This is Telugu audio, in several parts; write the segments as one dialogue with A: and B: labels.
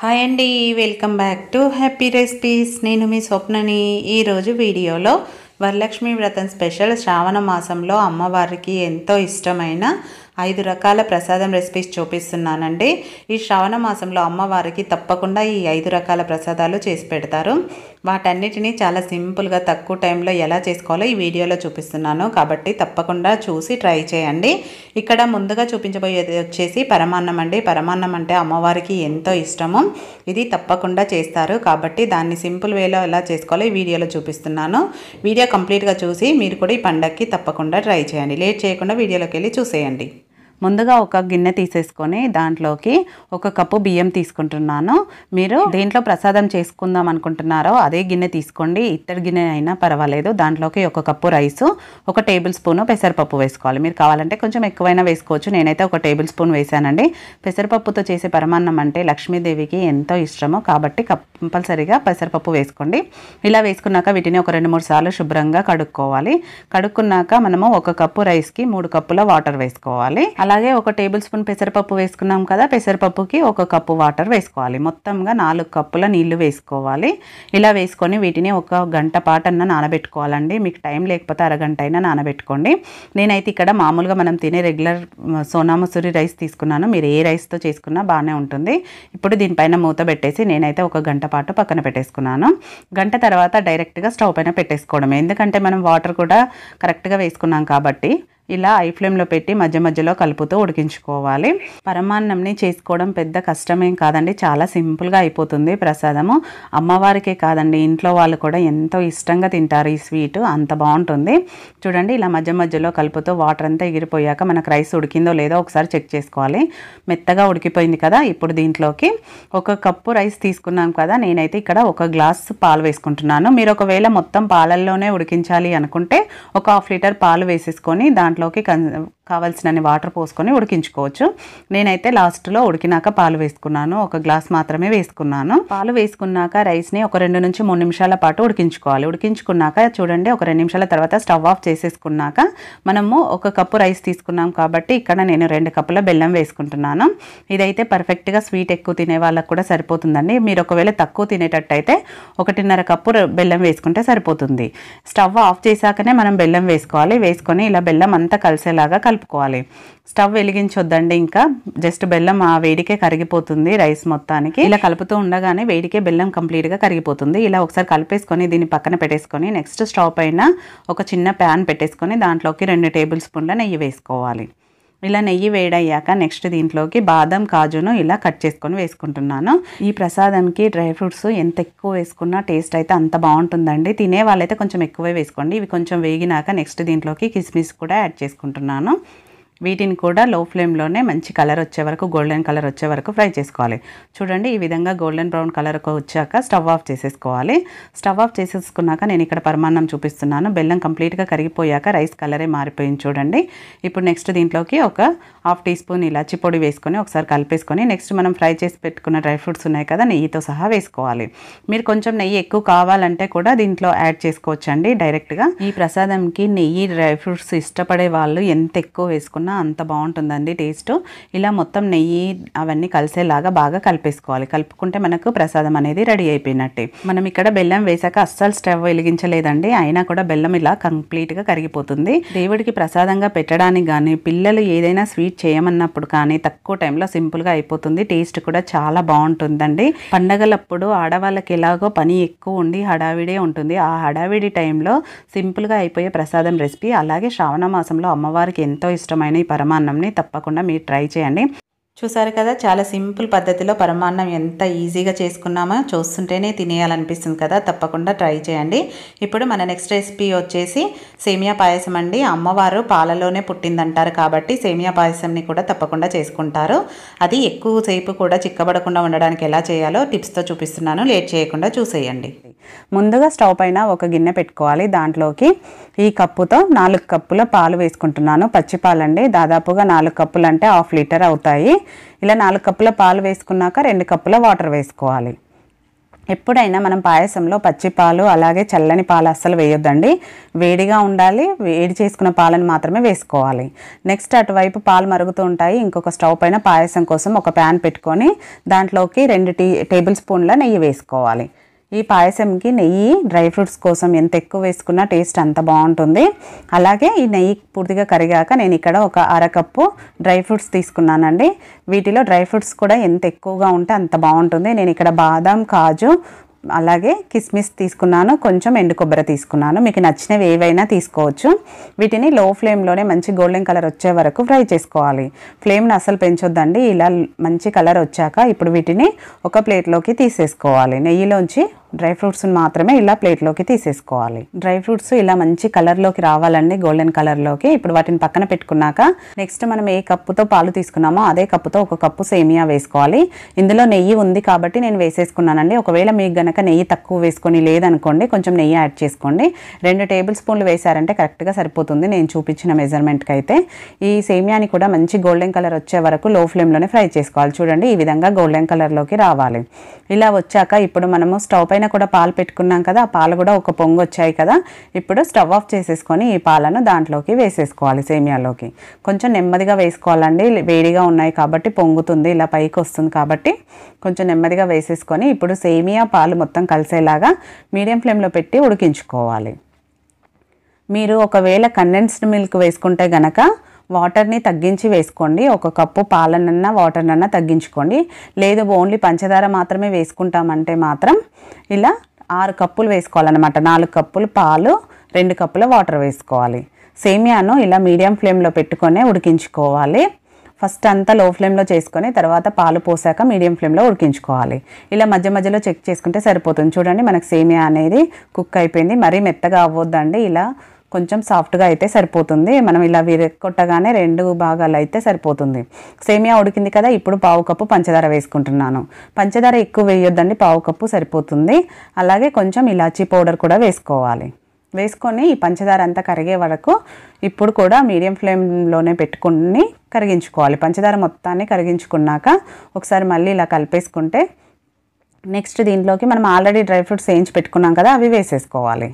A: హాయ్ అండి, welcome back to happy recipes. నేను మీ స్వప్నని. ఈరోజు వీడియోలో వరలక్ష్మి వ్రతం స్పెషల్ శ్రావణ మాసంలో అమ్మవారికి ఎంతో ఇష్టమైన 5 రకాల ప్రసాదం రెసిపీస్ చూపిస్తున్నానండి. ఈ శ్రావణ మాసంలో అమ్మవారికి తప్పకుండా ఈ 5 రకాల ప్రసాదాలు చేసి పెడతారు. వాటన్నిటినీ చాలా సింపుల్గా తక్కువ టైంలో ఎలా చేసుకోవాలో ఈ వీడియోలో చూపిస్తున్నాను, కాబట్టి తప్పకుండా చూసి ట్రై చేయండి. ఇక్కడ ముందుగా చూపించబోయేది వచ్చేసి పరమాన్నం అండి. పరమాన్నం అంటే అమ్మవారికి ఎంతో ఇష్టము. ఇది తప్పకుండా చేస్తారు, కాబట్టి దాన్ని సింపుల్ వేలో ఎలా చేసుకోవాలో ఈ వీడియోలో చూపిస్తున్నాను. వీడియో కంప్లీట్గా చూసి మీరు కూడా ఈ పండగకి తప్పకుండా ట్రై చేయండి. లేట్ చేయకుండా వీడియోలోకి వెళ్ళి చూసేయండి. ముందుగా ఒక గిన్నె తీసేసుకొని దాంట్లోకి 1 కప్పు బియ్యం తీసుకుంటున్నాను. మీరు దేంట్లో ప్రసాదం చేసుకుందాం అనుకుంటున్నారో అదే గిన్నె తీసుకోండి. ఇత్తడి గిన్నె అయినా పర్వాలేదు. దాంట్లోకి 1 కప్పు రైసు, 1 టేబుల్ స్పూను పెసరపప్పు వేసుకోవాలి. మీరు కావాలంటే కొంచెం ఎక్కువైనా వేసుకోవచ్చు. నేనైతే 1 టేబుల్ స్పూన్ వేసానండి. పెసరపప్పుతో చేసే పరమాన్నం అంటే లక్ష్మీదేవికి ఎంతో ఇష్టము, కాబట్టి కంపల్సరీగా పెసరపప్పు వేసుకోండి. ఇలా వేసుకున్నాక వీటిని ఒక 2-3 సార్లు శుభ్రంగా కడుక్కోవాలి. కడుక్కున్నాక మనము 1 కప్పు రైస్కి 3 కప్పుల వాటర్ వేసుకోవాలి. అలాగే 1 టేబుల్ స్పూన్ పెసరపప్పు వేసుకున్నాం కదా, పెసరపప్పుకి 1 కప్పు వాటర్ వేసుకోవాలి. మొత్తంగా 4 కప్పుల నీళ్లు వేసుకోవాలి. ఇలా వేసుకొని వీటిని 1 గంట పాటన్నా నానబెట్టుకోవాలండి. మీకు టైం లేకపోతే అరగంట అయినా నానబెట్టుకోండి. నేనైతే ఇక్కడ మామూలుగా మనం తినే రెగ్యులర్ సోనా మసూరి రైస్ తీసుకున్నాను. మీరు ఏ రైస్తో చేసుకున్నా బాగానే ఉంటుంది. ఇప్పుడు దీనిపైన మూత పెట్టేసి నేనైతే 1 గంట పాటు పక్కన పెట్టేసుకున్నాను. గంట తర్వాత డైరెక్ట్గా స్టవ్ పైన పెట్టేసుకోవడం, ఎందుకంటే మనం వాటర్ కూడా కరెక్ట్గా వేసుకున్నాం కాబట్టి ఇలా ఐ ఫ్లేమ్లో పెట్టి మధ్య మధ్యలో కలుపుతూ ఉడికించుకోవాలి. పరమాన్నంని చేసుకోవడం పెద్ద కష్టమేం కాదండి, చాలా సింపుల్గా అయిపోతుంది ప్రసాదము. అమ్మవారికే కాదండి, ఇంట్లో వాళ్ళు కూడా ఎంతో ఇష్టంగా తింటారు ఈ స్వీట్, అంత బాగుంటుంది. చూడండి, ఇలా మధ్య మధ్యలో కలుపుతూ వాటర్ అంతా ఎగిరిపోయాక మనకు రైస్ ఉడికిందో లేదో ఒకసారి చెక్ చేసుకోవాలి. మెత్తగా ఉడికిపోయింది కదా. ఇప్పుడు దీంట్లోకి 1 కప్పు రైస్ తీసుకున్నాం కదా, నేనైతే ఇక్కడ 1 గ్లాస్ పాలు వేసుకుంటున్నాను. మీరు ఒకవేళ మొత్తం పాలల్లోనే ఉడికించాలి అనుకుంటే 1 ½ లీటర్ పాలు వేసేసుకొని దాంట్లోకి కావాల్సినన్ని వాటర్ పోసుకొని ఉడికించుకోవచ్చు. నేనైతే లాస్ట్లో ఉడికినాక పాలు వేసుకున్నాను. 1 గ్లాస్ మాత్రమే వేసుకున్నాను. పాలు వేసుకున్నాక రైస్ని ఒక 2 నుంచి 3 నిమిషాల పాటు ఉడికించుకోవాలి. ఉడికించుకున్నాక చూడండి, ఒక 2 నిమిషాల తర్వాత స్టవ్ ఆఫ్ చేసేసుకున్నాక మనము 1 కప్పు రైస్ తీసుకున్నాం కాబట్టి ఇక్కడ నేను 2 కప్పుల బెల్లం వేసుకుంటున్నాను. ఇదైతే పర్ఫెక్ట్గా స్వీట్ ఎక్కువ తినే వాళ్ళకు కూడా సరిపోతుందండి. మీరు ఒకవేళ తక్కువ తినేటట్టయితే 1.5 కప్పు బెల్లం వేసుకుంటే సరిపోతుంది. స్టవ్ ఆఫ్ చేశాకనే మనం బెల్లం వేసుకోవాలి. వేసుకొని ఇలా బెల్లం అంతా కలిసేలాగా కలుపుకోవాలి. స్టవ్ వెలిగించొద్దండి, ఇంకా జస్ట్ బెల్లం ఆ వేడికే కరిగిపోతుంది రైస్ మొత్తానికి. ఇలా కలుపుతూ ఉండగానే వేడికే బెల్లం కంప్లీట్గా కరిగిపోతుంది. ఇలా ఒకసారి కలిపేసుకొని దీన్ని పక్కన పెట్టేసుకొని నెక్స్ట్ స్టవ్ పైన ఒక చిన్న ప్యాన్ పెట్టేసుకొని దాంట్లోకి 2 టేబుల్ స్పూన్ల నెయ్యి వేసుకోవాలి. ఇలా నెయ్యి వేడయ్యాక నెక్స్ట్ దీంట్లోకి బాదం, కాజును ఇలా కట్ చేసుకొని వేసుకుంటున్నాను. ఈ ప్రసాదంకి డ్రై ఫ్రూట్స్ ఎంత ఎక్కువ వేసుకున్నా టేస్ట్ అయితే అంత బాగుంటుందండి. తినే వాళ్ళైతే కొంచెం ఎక్కువే వేసుకోండి. ఇవి కొంచెం వేగినాక నెక్స్ట్ దీంట్లోకి కిస్మిస్ కూడా యాడ్ చేసుకుంటున్నాను. వీటిని కూడా లో ఫ్లేమ్లోనే మంచి కలర్ వచ్చే వరకు, గోల్డెన్ కలర్ వచ్చే వరకు ఫ్రై చేసుకోవాలి. చూడండి, ఈ విధంగా గోల్డెన్ బ్రౌన్ కలర్ వచ్చాక స్టవ్ ఆఫ్ చేసేసుకోవాలి. స్టవ్ ఆఫ్ చేసేసుకున్నాక నేను ఇక్కడ పరమాన్నం చూపిస్తున్నాను. బెల్లం కంప్లీట్గా కరిగిపోయాక రైస్ కలరే మారిపోయింది చూడండి. ఇప్పుడు నెక్స్ట్ దీంట్లోకి 1 ½ టీ స్పూన్ ఇలాచి పొడి వేసుకొని ఒకసారి కలిపేసుకొని నెక్స్ట్ మనం ఫ్రై చేసి పెట్టుకున్న డ్రై ఫ్రూట్స్ ఉన్నాయి కదా, నెయ్యితో సహా వేసుకోవాలి. మీరు కొంచెం నెయ్యి ఎక్కువ కావాలంటే కూడా దీంట్లో యాడ్ చేసుకోవచ్చండి డైరెక్ట్గా. ఈ ప్రసాదంకి నెయ్యి, డ్రై ఫ్రూట్స్ ఇష్టపడే వాళ్ళు ఎంత ఎక్కువ వేసుకున్నా అంత బాగుంటుందండి టేస్ట్. ఇలా మొత్తం నెయ్యి అవన్నీ కలిసేలాగా బాగా కలిపేసుకోవాలి. కలుపుకుంటే మనకు ప్రసాదం అనేది రెడీ అయిపోయినట్టే. మనం ఇక్కడ బెల్లం వేసాక అస్సలు స్టవ్ వెలిగించలేదండి, అయినా కూడా బెల్లం ఇలా కంప్లీట్గా కరిగిపోతుంది. దేవుడికి ప్రసాదంగా పెట్టడానికి కానీ, పిల్లలు ఏదైనా స్వీట్ చేయమన్నప్పుడు కానీ తక్కువ టైంలో సింపుల్గా అయిపోతుంది. టేస్ట్ కూడా చాలా బాగుంటుందండి. పండగలప్పుడు ఆడవాళ్ళకి ఎలాగో పని ఎక్కువ ఉండి హడావిడే ఉంటుంది. ఆ హడావిడి టైంలో సింపుల్గా అయిపోయే ప్రసాదం రెసిపీ. అలాగే శ్రావణ మాసంలో అమ్మవారికి ఎంతో ఇష్టమైన ఈ పరమాన్నంని తప్పకుండా మీరు ట్రై చేయండి. చూసారు కదా, చాలా సింపుల్ పద్ధతిలో పరమాన్నం ఎంత ఈజీగా చేసుకున్నామో చూస్తుంటేనే తినేయాలనిపిస్తుంది కదా. తప్పకుండా ట్రై చేయండి. ఇప్పుడు మన నెక్స్ట్ రెసిపీ వచ్చేసి సేమియా పాయసం అండి. అమ్మవారు పాలలోనే పుట్టిందంటారు కాబట్టి సేమియా పాయసంని కూడా తప్పకుండా చేసుకుంటారు. అది ఎక్కువసేపు కూడా చిక్కబడకుండా ఉండడానికి ఎలా చేయాలో టిప్స్తో చూపిస్తున్నాను. లేట్ చేయకుండా చూసేయండి. ముందుగా స్టవ్ పైన ఒక గిన్నె పెట్టుకోవాలి. దాంట్లోకి ఈ కప్పుతో 4 కప్పుల పాలు వేసుకుంటున్నాను. పచ్చి పాలండి, దాదాపుగా 4 కప్పులు అంటే ½ లీటర్ అవుతాయి. ఇలా 4 కప్పుల పాలు వేసుకున్నాక 2 కప్పుల వాటర్ వేసుకోవాలి. ఎప్పుడైనా మనం పాయసంలో పచ్చి పాలు అలాగే చల్లని పాలు అస్సలు వేయొద్దండి. వేడిగా ఉండాలి, వేడి చేసుకున్న పాలను మాత్రమే వేసుకోవాలి. నెక్స్ట్ అటువైపు పాలు మరుగుతూ ఉంటాయి. ఇంకొక స్టవ్ పైన పాయసం కోసం ఒక ప్యాన్ పెట్టుకొని దాంట్లోకి 2 టేబుల్ స్పూన్ల నెయ్యి వేసుకోవాలి. ఈ పాయసంకి నెయ్యి డ్రై ఫ్రూట్స్ కోసం ఎంత ఎక్కువ వేసుకున్నా టేస్ట్ అంత బాగుంటుంది. అలాగే ఈ నెయ్యి పూర్తిగా కరిగాక నేను ఇక్కడ ఒక అరకప్పు డ్రై ఫ్రూట్స్ తీసుకున్నానండి. వీటిలో డ్రై ఫ్రూట్స్ కూడా ఎంత ఎక్కువగా ఉంటే అంత బాగుంటుంది. నేను ఇక్కడ బాదం, కాజు అలాగే కిస్మిస్ తీసుకున్నాను, కొంచెం ఎండు కొబ్బరి తీసుకున్నాను. మీకు నచ్చినవి ఏవైనా తీసుకోవచ్చు. వీటిని లో ఫ్లేమ్లోనే మంచి గోల్డెన్ కలర్ వచ్చే వరకు ఫ్రై చేసుకోవాలి. ఫ్లేమ్ని అస్సలు పెంచొద్దండి. ఇలా మంచి కలర్ వచ్చాక ఇప్పుడు వీటిని ఒక ప్లేట్లోకి తీసేసుకోవాలి. నెయ్యిలోంచి డ్రై ఫ్రూట్స్ని మాత్రమే ఇలా ప్లేట్లోకి తీసేసుకోవాలి. డ్రై ఫ్రూట్స్ ఇలా మంచి కలర్లోకి రావాలండి, గోల్డెన్ కలర్లోకి. ఇప్పుడు వాటిని పక్కన పెట్టుకున్నాక నెక్స్ట్ మనం ఏ కప్పుతో పాలు తీసుకున్నామో అదే కప్పుతో ఒక కప్పు సేమియా వేసుకోవాలి. ఇందులో నెయ్యి ఉంది కాబట్టి నేను వేసేసుకున్నానండి. ఒకవేళ మీకు గనక నెయ్యి తక్కువ వేసుకొని లేదనుకోండి, కొంచెం నెయ్యి యాడ్ చేసుకోండి. 2 టేబుల్ స్పూన్లు వేసారంటే కరెక్ట్గా సరిపోతుంది నేను చూపించిన మెజర్మెంట్కి అయితే. ఈ సేమియాని కూడా మంచి గోల్డెన్ కలర్ వచ్చే వరకు లో ఫ్లేమ్లోనే ఫ్రై చేసుకోవాలి. చూడండి, ఈ విధంగా గోల్డెన్ కలర్లోకి రావాలి. ఇలా వచ్చాక ఇప్పుడు మనము స్టవ్ పైన కూడా పాలు పెట్టుకున్నాం కదా, ఆ పాలు కూడా ఒక పొంగు వచ్చాయి కదా. ఇప్పుడు స్టవ్ ఆఫ్ చేసేసుకొని ఈ పాలను దాంట్లోకి వేసేసుకోవాలి, సేమియాలోకి. కొంచెం నెమ్మదిగా వేసుకోవాలండి, వేడిగా ఉన్నాయి కాబట్టి పొంగుతుంది, ఇలా పైకి వస్తుంది కాబట్టి కొంచెం నెమ్మదిగా వేసేసుకొని ఇప్పుడు సేమియా పాలు మొత్తం కలిసేలాగా మీడియం ఫ్లేమ్లో పెట్టి ఉడికించుకోవాలి. మీరు ఒకవేళ కండెన్స్డ్ మిల్క్ వేసుకుంటే గనక వాటర్ని తగ్గించి వేసుకోండి. ఒక కప్పు పాలనన్నా వాటర్నన్నా తగ్గించుకోండి. లేదు ఓన్లీ పంచదార మాత్రమే వేసుకుంటామంటే మాత్రం ఇలా 6 కప్పులు వేసుకోవాలన్నమాట. 4 కప్పులు పాలు, 2 కప్పుల వాటర్ వేసుకోవాలి. సేమియాను ఇలా మీడియం ఫ్లేమ్లో పెట్టుకొని ఉడికించుకోవాలి. ఫస్ట్ అంతా లో ఫ్లేమ్లో చేసుకొని తర్వాత పాలు పోసాక మీడియం ఫ్లేమ్లో ఉడికించుకోవాలి. ఇలా మధ్య మధ్యలో చెక్ చేసుకుంటే సరిపోతుంది. చూడండి, మనకు సేమియా అనేది కుక్ అయిపోయింది. మరీ మెత్తగా అవ్వద్దండి, ఇలా కొంచెం సాఫ్ట్గా అయితే సరిపోతుంది. మనం ఇలా విరగొట్టగానే 2 భాగాలు అయితే సరిపోతుంది. సేమియా ఉడికింది కదా, ఇప్పుడు పావు కప్పు పంచదార వేసుకుంటున్నాను. పంచదార ఎక్కువ వేయొద్దండి, పావు కప్పు సరిపోతుంది. అలాగే కొంచెం ఇలాచీ పౌడర్ కూడా వేసుకోవాలి. వేసుకొని ఈ పంచదార అంతా కరిగే వరకు ఇప్పుడు కూడా మీడియం ఫ్లేమ్లోనే పెట్టుకుని కరిగించుకోవాలి. పంచదార మొత్తాన్ని కరిగించుకున్నాక ఒకసారి మళ్ళీ ఇలా కలిపేసుకుంటే నెక్స్ట్ దీంట్లోకి మనం ఆల్రెడీ డ్రై ఫ్రూట్స్ వేయించి పెట్టుకున్నాం కదా, అవి వేసేసుకోవాలి.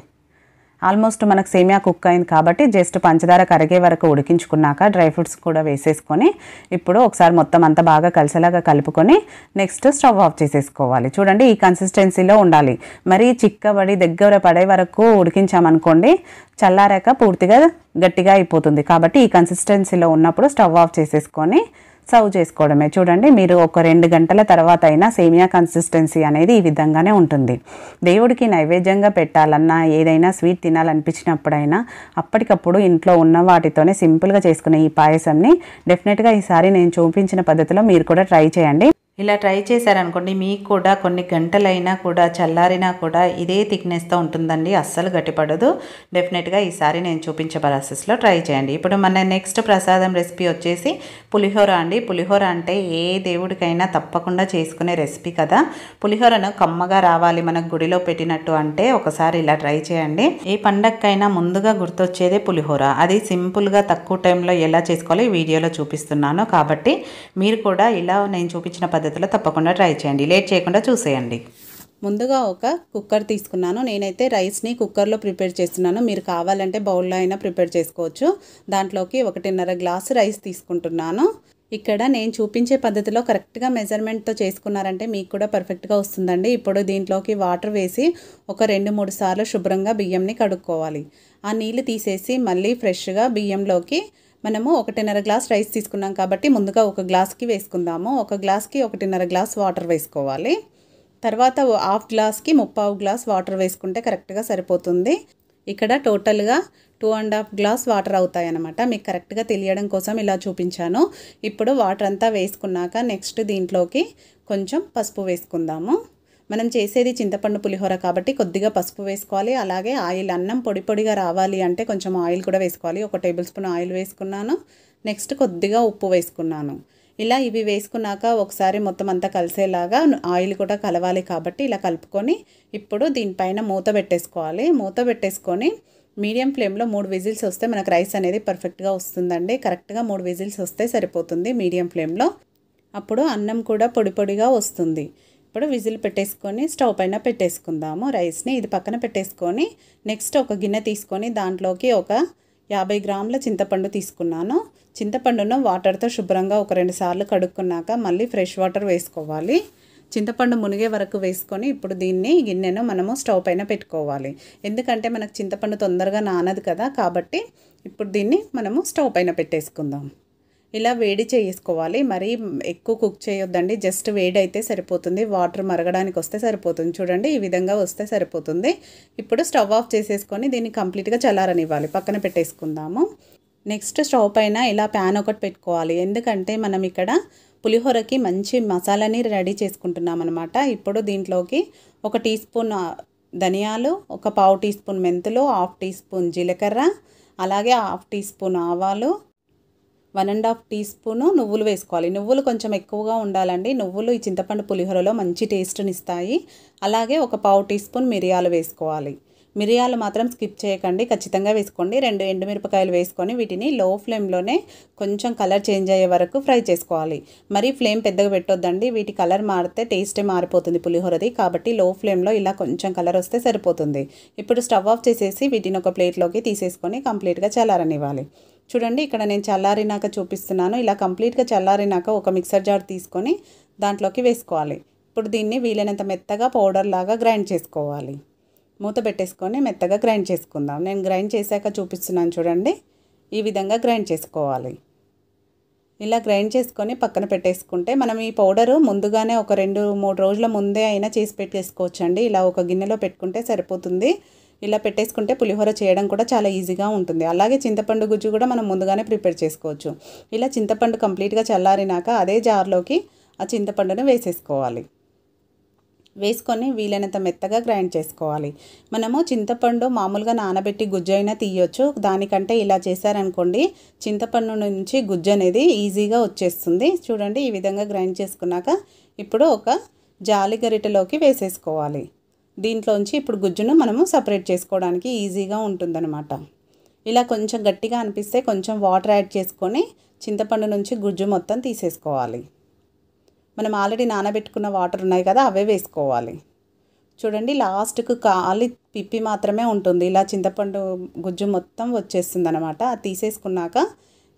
A: ఆల్మోస్ట్ మనకు సేమియా కుక్ అయింది కాబట్టి జస్ట్ పంచదార కరిగే వరకు ఉడికించుకున్నాక డ్రై ఫ్రూట్స్ కూడా వేసేసుకొని ఇప్పుడు ఒకసారి మొత్తం అంతా బాగా కలిసేలాగా కలుపుకొని నెక్స్ట్ స్టవ్ ఆఫ్ చేసేసుకోవాలి. చూడండి, ఈ కన్సిస్టెన్సీలో ఉండాలి. మరి చిక్కబడి దగ్గర పడే వరకు ఉడికించామనుకోండి, చల్లారాక పూర్తిగా గట్టిగా అయిపోతుంది. కాబట్టి ఈ కన్సిస్టెన్సీలో ఉన్నప్పుడు స్టవ్ ఆఫ్ చేసేసుకొని సర్వ్ చేసుకోవడమే. చూడండి, మీరు ఒక 2 గంటల తర్వాత అయినా సేమియా కన్సిస్టెన్సీ అనేది ఈ విధంగానే ఉంటుంది. దేవుడికి నైవేద్యంగా పెట్టాలన్నా, ఏదైనా స్వీట్ తినాలనిపించినప్పుడైనా అప్పటికప్పుడు ఇంట్లో ఉన్న వాటితోనే సింపుల్గా చేసుకునే ఈ పాయసంని డెఫినెట్గా ఈసారి నేను చూపించిన పద్ధతిలో మీరు కూడా ట్రై చేయండి. ఇలా ట్రై చేశారనుకోండి, మీకు కూడా కొన్ని గంటలైనా కూడా చల్లారినా కూడా ఇదే థిక్నెస్తో ఉంటుందండి, అస్సలు గట్టిపడదు. డెఫినెట్గా ఈసారి నేను చూపించే ప్రాసెస్లో ట్రై చేయండి. ఇప్పుడు మన నెక్స్ట్ ప్రసాదం రెసిపీ వచ్చేసి పులిహోర అండి. పులిహోర అంటే ఏ దేవుడికైనా తప్పకుండా చేసుకునే రెసిపీ కదా. పులిహోరను కమ్మగా రావాలి మనకు గుడిలో పెట్టినట్టు అంటే ఒకసారి ఇలా ట్రై చేయండి. ఏ పండగకైనా ముందుగా గుర్తొచ్చేదే పులిహోర. అది సింపుల్గా తక్కువ టైంలో ఎలా చేసుకోవాలో ఈ వీడియోలో చూపిస్తున్నాను. కాబట్టి మీరు కూడా ఇలా నేను చూపించిన పద్ధతిలో తప్పకుండా ట్రై చేయండి. లేట్ చేయకుండా చూసేయండి. ముందుగా ఒక కుక్కర్ తీసుకున్నాను. నేనైతే రైస్ని కుక్కర్లో ప్రిపేర్ చేస్తున్నాను. మీరు కావాలంటే బౌల్లో అయినా ప్రిపేర్ చేసుకోవచ్చు. దాంట్లోకి 1.5 గ్లాసు రైస్ తీసుకుంటున్నాను. ఇక్కడ నేను చూపించే పద్ధతిలో కరెక్ట్గా మెజర్మెంట్తో చేసుకున్నారంటే మీకు కూడా పర్ఫెక్ట్గా వస్తుందండి. ఇప్పుడు దీంట్లోకి వాటర్ వేసి ఒక 2-3 సార్లు శుభ్రంగా బియ్యంని కడుక్కోవాలి. ఆ నీళ్ళు తీసేసి మళ్ళీ ఫ్రెష్గా బియ్యంలోకి మనము 1.5 గ్లాస్ రైస్ తీసుకున్నాం కాబట్టి ముందుగా 1 గ్లాస్కి వేసుకుందాము. 1 గ్లాస్కి 1.5 గ్లాస్ వాటర్ వేసుకోవాలి. తర్వాత 1/2 గ్లాస్కి 3/4 గ్లాస్ వాటర్ వేసుకుంటే కరెక్ట్గా సరిపోతుంది. ఇక్కడ టోటల్గా 2.5 గ్లాస్ వాటర్ అవుతాయి అన్నమాట. మీకు కరెక్ట్గా తెలియడం కోసం ఇలా చూపించాను. ఇప్పుడు వాటర్ అంతా వేసుకున్నాక నెక్స్ట్ దీంట్లోకి కొంచెం పసుపు వేసుకుందాము. మనం చేసేది చింతపండు పులిహోర కాబట్టి కొద్దిగా పసుపు వేసుకోవాలి. అలాగే ఆయిల్, అన్నం పొడి పొడిగా రావాలి అంటే కొంచెం ఆయిల్ కూడా వేసుకోవాలి. 1 టేబుల్ స్పూన్ ఆయిల్ వేసుకున్నాను. నెక్స్ట్ కొద్దిగా ఉప్పు వేసుకున్నాను. ఇలా ఇవి వేసుకున్నాక ఒకసారి మొత్తం అంతా కలిసేలాగా ఆయిల్ కూడా కలవాలి కాబట్టి ఇలా కలుపుకొని ఇప్పుడు దీనిపైన మూత పెట్టేసుకోవాలి. మూత పెట్టేసుకొని మీడియం ఫ్లేమ్లో 3 విజిల్స్ వస్తే మనకు రైస్ అనేది పర్ఫెక్ట్గా వస్తుందండి. కరెక్ట్గా 3 విజిల్స్ వస్తే సరిపోతుంది మీడియం ఫ్లేమ్లో. అప్పుడు అన్నం కూడా పొడి పొడిగా వస్తుంది. ఇప్పుడు విజిల్ పెట్టేసుకొని స్టవ్ పైన పెట్టేసుకుందాము రైస్ని. ఇది పక్కన పెట్టేసుకొని నెక్స్ట్ ఒక గిన్నె తీసుకొని దాంట్లోకి ఒక 50 గ్రాముల చింతపండు తీసుకున్నాను. చింతపండును వాటర్తో శుభ్రంగా ఒక 2 సార్లు కడుక్కున్నాక మళ్ళీ ఫ్రెష్ వాటర్ వేసుకోవాలి. చింతపండు మునిగే వరకు వేసుకొని ఇప్పుడు దీన్ని గిన్నెను మనము స్టవ్ పైన పెట్టుకోవాలి. ఎందుకంటే మనకు చింతపండు తొందరగా నానదు కదా, కాబట్టి ఇప్పుడు దీన్ని మనము స్టవ్ పైన పెట్టేసుకుందాం. ఇలా వేడి చేసుకోవాలి, మరీ ఎక్కువ కుక్ చేయొద్దండి, జస్ట్ వేడి అయితే సరిపోతుంది. వాటర్ మరగడానికి వస్తే సరిపోతుంది. చూడండి ఈ విధంగా వస్తే సరిపోతుంది. ఇప్పుడు స్టవ్ ఆఫ్ చేసేసుకొని దీన్ని కంప్లీట్గా చల్లారనివ్వాలి, పక్కన పెట్టేసుకుందాము. నెక్స్ట్ స్టవ్ పైన ఇలా ప్యాన్ ఒకటి పెట్టుకోవాలి. ఎందుకంటే మనం ఇక్కడ పులిహోరకి మంచి మసాలాని రెడీ చేసుకుంటున్నాం అనమాట. ఇప్పుడు దీంట్లోకి 1 టీ స్పూన్ ధనియాలు, ఒక పావు టీ స్పూన్ మెంతులు, 1/2 టీ స్పూన్ జీలకర్ర, అలాగే 1/2 టీ స్పూన్ ఆవాలు, 1.5 టీ స్పూను నువ్వులు వేసుకోవాలి. నువ్వులు కొంచెం ఎక్కువగా ఉండాలండి. నువ్వులు ఈ చింతపండు పులిహోరలో మంచి టేస్ట్ని ఇస్తాయి. అలాగే ఒక పావు టీ స్పూన్ మిరియాలు వేసుకోవాలి. మిరియాలు మాత్రం స్కిప్ చేయకండి, ఖచ్చితంగా వేసుకోండి. 2 ఎండుమిరపకాయలు వేసుకొని వీటిని లో ఫ్లేమ్లోనే కొంచెం కలర్ చేంజ్ అయ్యే వరకు ఫ్రై చేసుకోవాలి. మరి ఫ్లేమ్ పెద్దగా పెట్టొద్దండి, వీటి కలర్ మారితే టేస్టే మారిపోతుంది పులిహోరది. కాబట్టి లో ఫ్లేమ్లో ఇలా కొంచెం కలర్ వస్తే సరిపోతుంది. ఇప్పుడు స్టవ్ ఆఫ్ చేసేసి వీటిని ఒక ప్లేట్లోకి తీసేసుకొని కంప్లీట్గా చల్లారనివ్వాలి. చూడండి ఇక్కడ నేను చల్లారినాక చూపిస్తున్నాను. ఇలా కంప్లీట్గా చల్లారినాక ఒక మిక్సర్ జార్ తీసుకొని దాంట్లోకి వేసుకోవాలి. ఇప్పుడు దీన్ని వీలైనంత మెత్తగా పౌడర్ లాగా గ్రైండ్ చేసుకోవాలి. మూత పెట్టేసుకొని మెత్తగా గ్రైండ్ చేసుకుందాం. నేను గ్రైండ్ చేశాక చూపిస్తున్నాను చూడండి, ఈ విధంగా గ్రైండ్ చేసుకోవాలి. ఇలా గ్రైండ్ చేసుకొని పక్కన పెట్టేసుకుంటే మనం ఈ పౌడరు ముందుగానే ఒక 2-3 రోజుల ముందే అయినా చేసి పెట్టేసుకోవచ్చండి. ఇలా ఒక గిన్నెలో పెట్టుకుంటే సరిపోతుంది. ఇలా పెట్టేసుకుంటే పులిహోర చేయడం కూడా చాలా ఈజీగా ఉంటుంది. అలాగే చింతపండు గుజ్జు కూడా మనం ముందుగానే ప్రిపేర్ చేసుకోవచ్చు. ఇలా చింతపండు కంప్లీట్గా చల్లారినాక అదే జార్లోకి ఆ చింతపండును వేసేసుకోవాలి. వేసుకొని వీలైనంత మెత్తగా గ్రైండ్ చేసుకోవాలి. మనము చింతపండు మామూలుగా నానబెట్టి గుజ్జు అయినా తీయొచ్చు. దానికంటే ఇలా చేశారనుకోండి చింతపండు నుంచి గుజ్జు అనేది ఈజీగా వచ్చేస్తుంది. చూడండి ఈ విధంగా గ్రైండ్ చేసుకున్నాక ఇప్పుడు ఒక జాలి గరిటెలోకి వేసేసుకోవాలి. దీంట్లోంచి ఇప్పుడు గుజ్జును మనము సపరేట్ చేసుకోవడానికి ఈజీగా ఉంటుందన్నమాట. ఇలా కొంచెం గట్టిగా అనిపిస్తే కొంచెం వాటర్ యాడ్ చేసుకొని చింతపండు నుంచి గుజ్జు మొత్తం తీసేసుకోవాలి. మనం ఆల్రెడీ నానబెట్టుకున్న వాటర్ ఉన్నాయి కదా, అవే వేసుకోవాలి. చూడండి లాస్ట్కు కాలి పిప్పి మాత్రమే ఉంటుంది. ఇలా చింతపండు గుజ్జు మొత్తం వచ్చేస్తుంది అనమాట. అది తీసేసుకున్నాక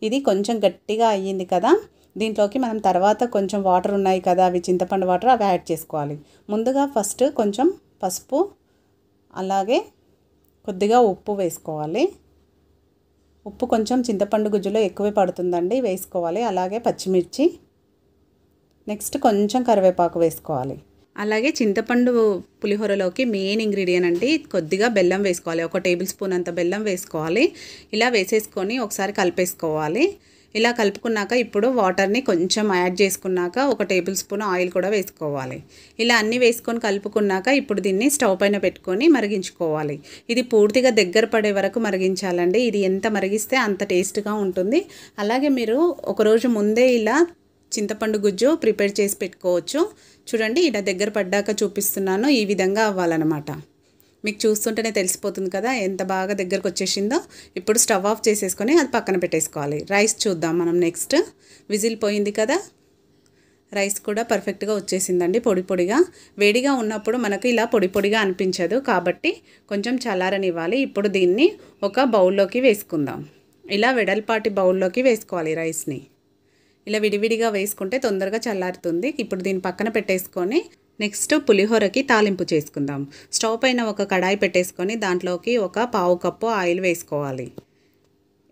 A: ఇది కొంచెం గట్టిగా అయ్యింది కదా, దీంట్లోకి మనం తర్వాత కొంచెం వాటర్ ఉన్నాయి కదా, అవి చింతపండు వాటర్, అవి యాడ్ చేసుకోవాలి. ముందుగా ఫస్ట్ కొంచెం పసుపు, అలాగే కొద్దిగా ఉప్పు వేసుకోవాలి. ఉప్పు కొంచెం చింతపండు గుజ్జులో ఎక్కువే పడుతుందండి, వేసుకోవాలి. అలాగే పచ్చిమిర్చి, నెక్స్ట్ కొంచెం కరివేపాకు వేసుకోవాలి. అలాగే చింతపండు పులిహోరలోకి మెయిన్ ఇంగ్రీడియంట్ అండి, కొద్దిగా బెల్లం వేసుకోవాలి. 1 టేబుల్ స్పూన్ అంత బెల్లం వేసుకోవాలి. ఇలా వేసేసుకొని ఒకసారి కలిపేసుకోవాలి. ఇలా కలుపుకున్నాక ఇప్పుడు వాటర్ని కొంచెం యాడ్ చేసుకున్నాక 1 టేబుల్ స్పూన్ ఆయిల్ కూడా వేసుకోవాలి. ఇలా అన్నీ వేసుకొని కలుపుకున్నాక ఇప్పుడు దీన్ని స్టవ్ పైన పెట్టుకొని మరిగించుకోవాలి. ఇది పూర్తిగా దగ్గర పడే వరకు మరిగించాలండి. ఇది ఎంత మరిగిస్తే అంత టేస్ట్గా ఉంటుంది. అలాగే మీరు ఒకరోజు ముందే ఇలా చింతపండు గుజ్జు ప్రిపేర్ చేసి పెట్టుకోవచ్చు. చూడండి ఇలా దగ్గర పడ్డాక చూపిస్తున్నాను, ఈ విధంగా అవ్వాలన్నమాట. మీకు చూస్తుంటేనే తెలిసిపోతుంది కదా ఎంత బాగా దగ్గరకు వచ్చేసిందో. ఇప్పుడు స్టవ్ ఆఫ్ చేసేసుకొని అది పక్కన పెట్టేసుకోవాలి. రైస్ చూద్దాం మనం నెక్స్ట్. విజిల్ పోయింది కదా, రైస్ కూడా పర్ఫెక్ట్గా వచ్చేసిందండి, పొడి పొడిగా. వేడిగా ఉన్నప్పుడు మనకు ఇలా పొడి పొడిగా అనిపించదు, కాబట్టి కొంచెం చల్లారనివ్వాలి. ఇప్పుడు దీన్ని ఒక బౌల్లోకి వేసుకుందాం. ఇలా వెడల్పాటి బౌల్లోకి వేసుకోవాలి రైస్ని. ఇలా విడివిడిగా వేసుకుంటే తొందరగా చల్లారుతుంది. ఇప్పుడు దీన్ని పక్కన పెట్టేసుకొని నెక్స్ట్ పులిహోరకి తాలింపు చేసుకుందాం. స్టవ్ పైన ఒక కడాయి పెట్టేసుకొని దాంట్లోకి ఒక పావు కప్పు ఆయిల్ వేసుకోవాలి.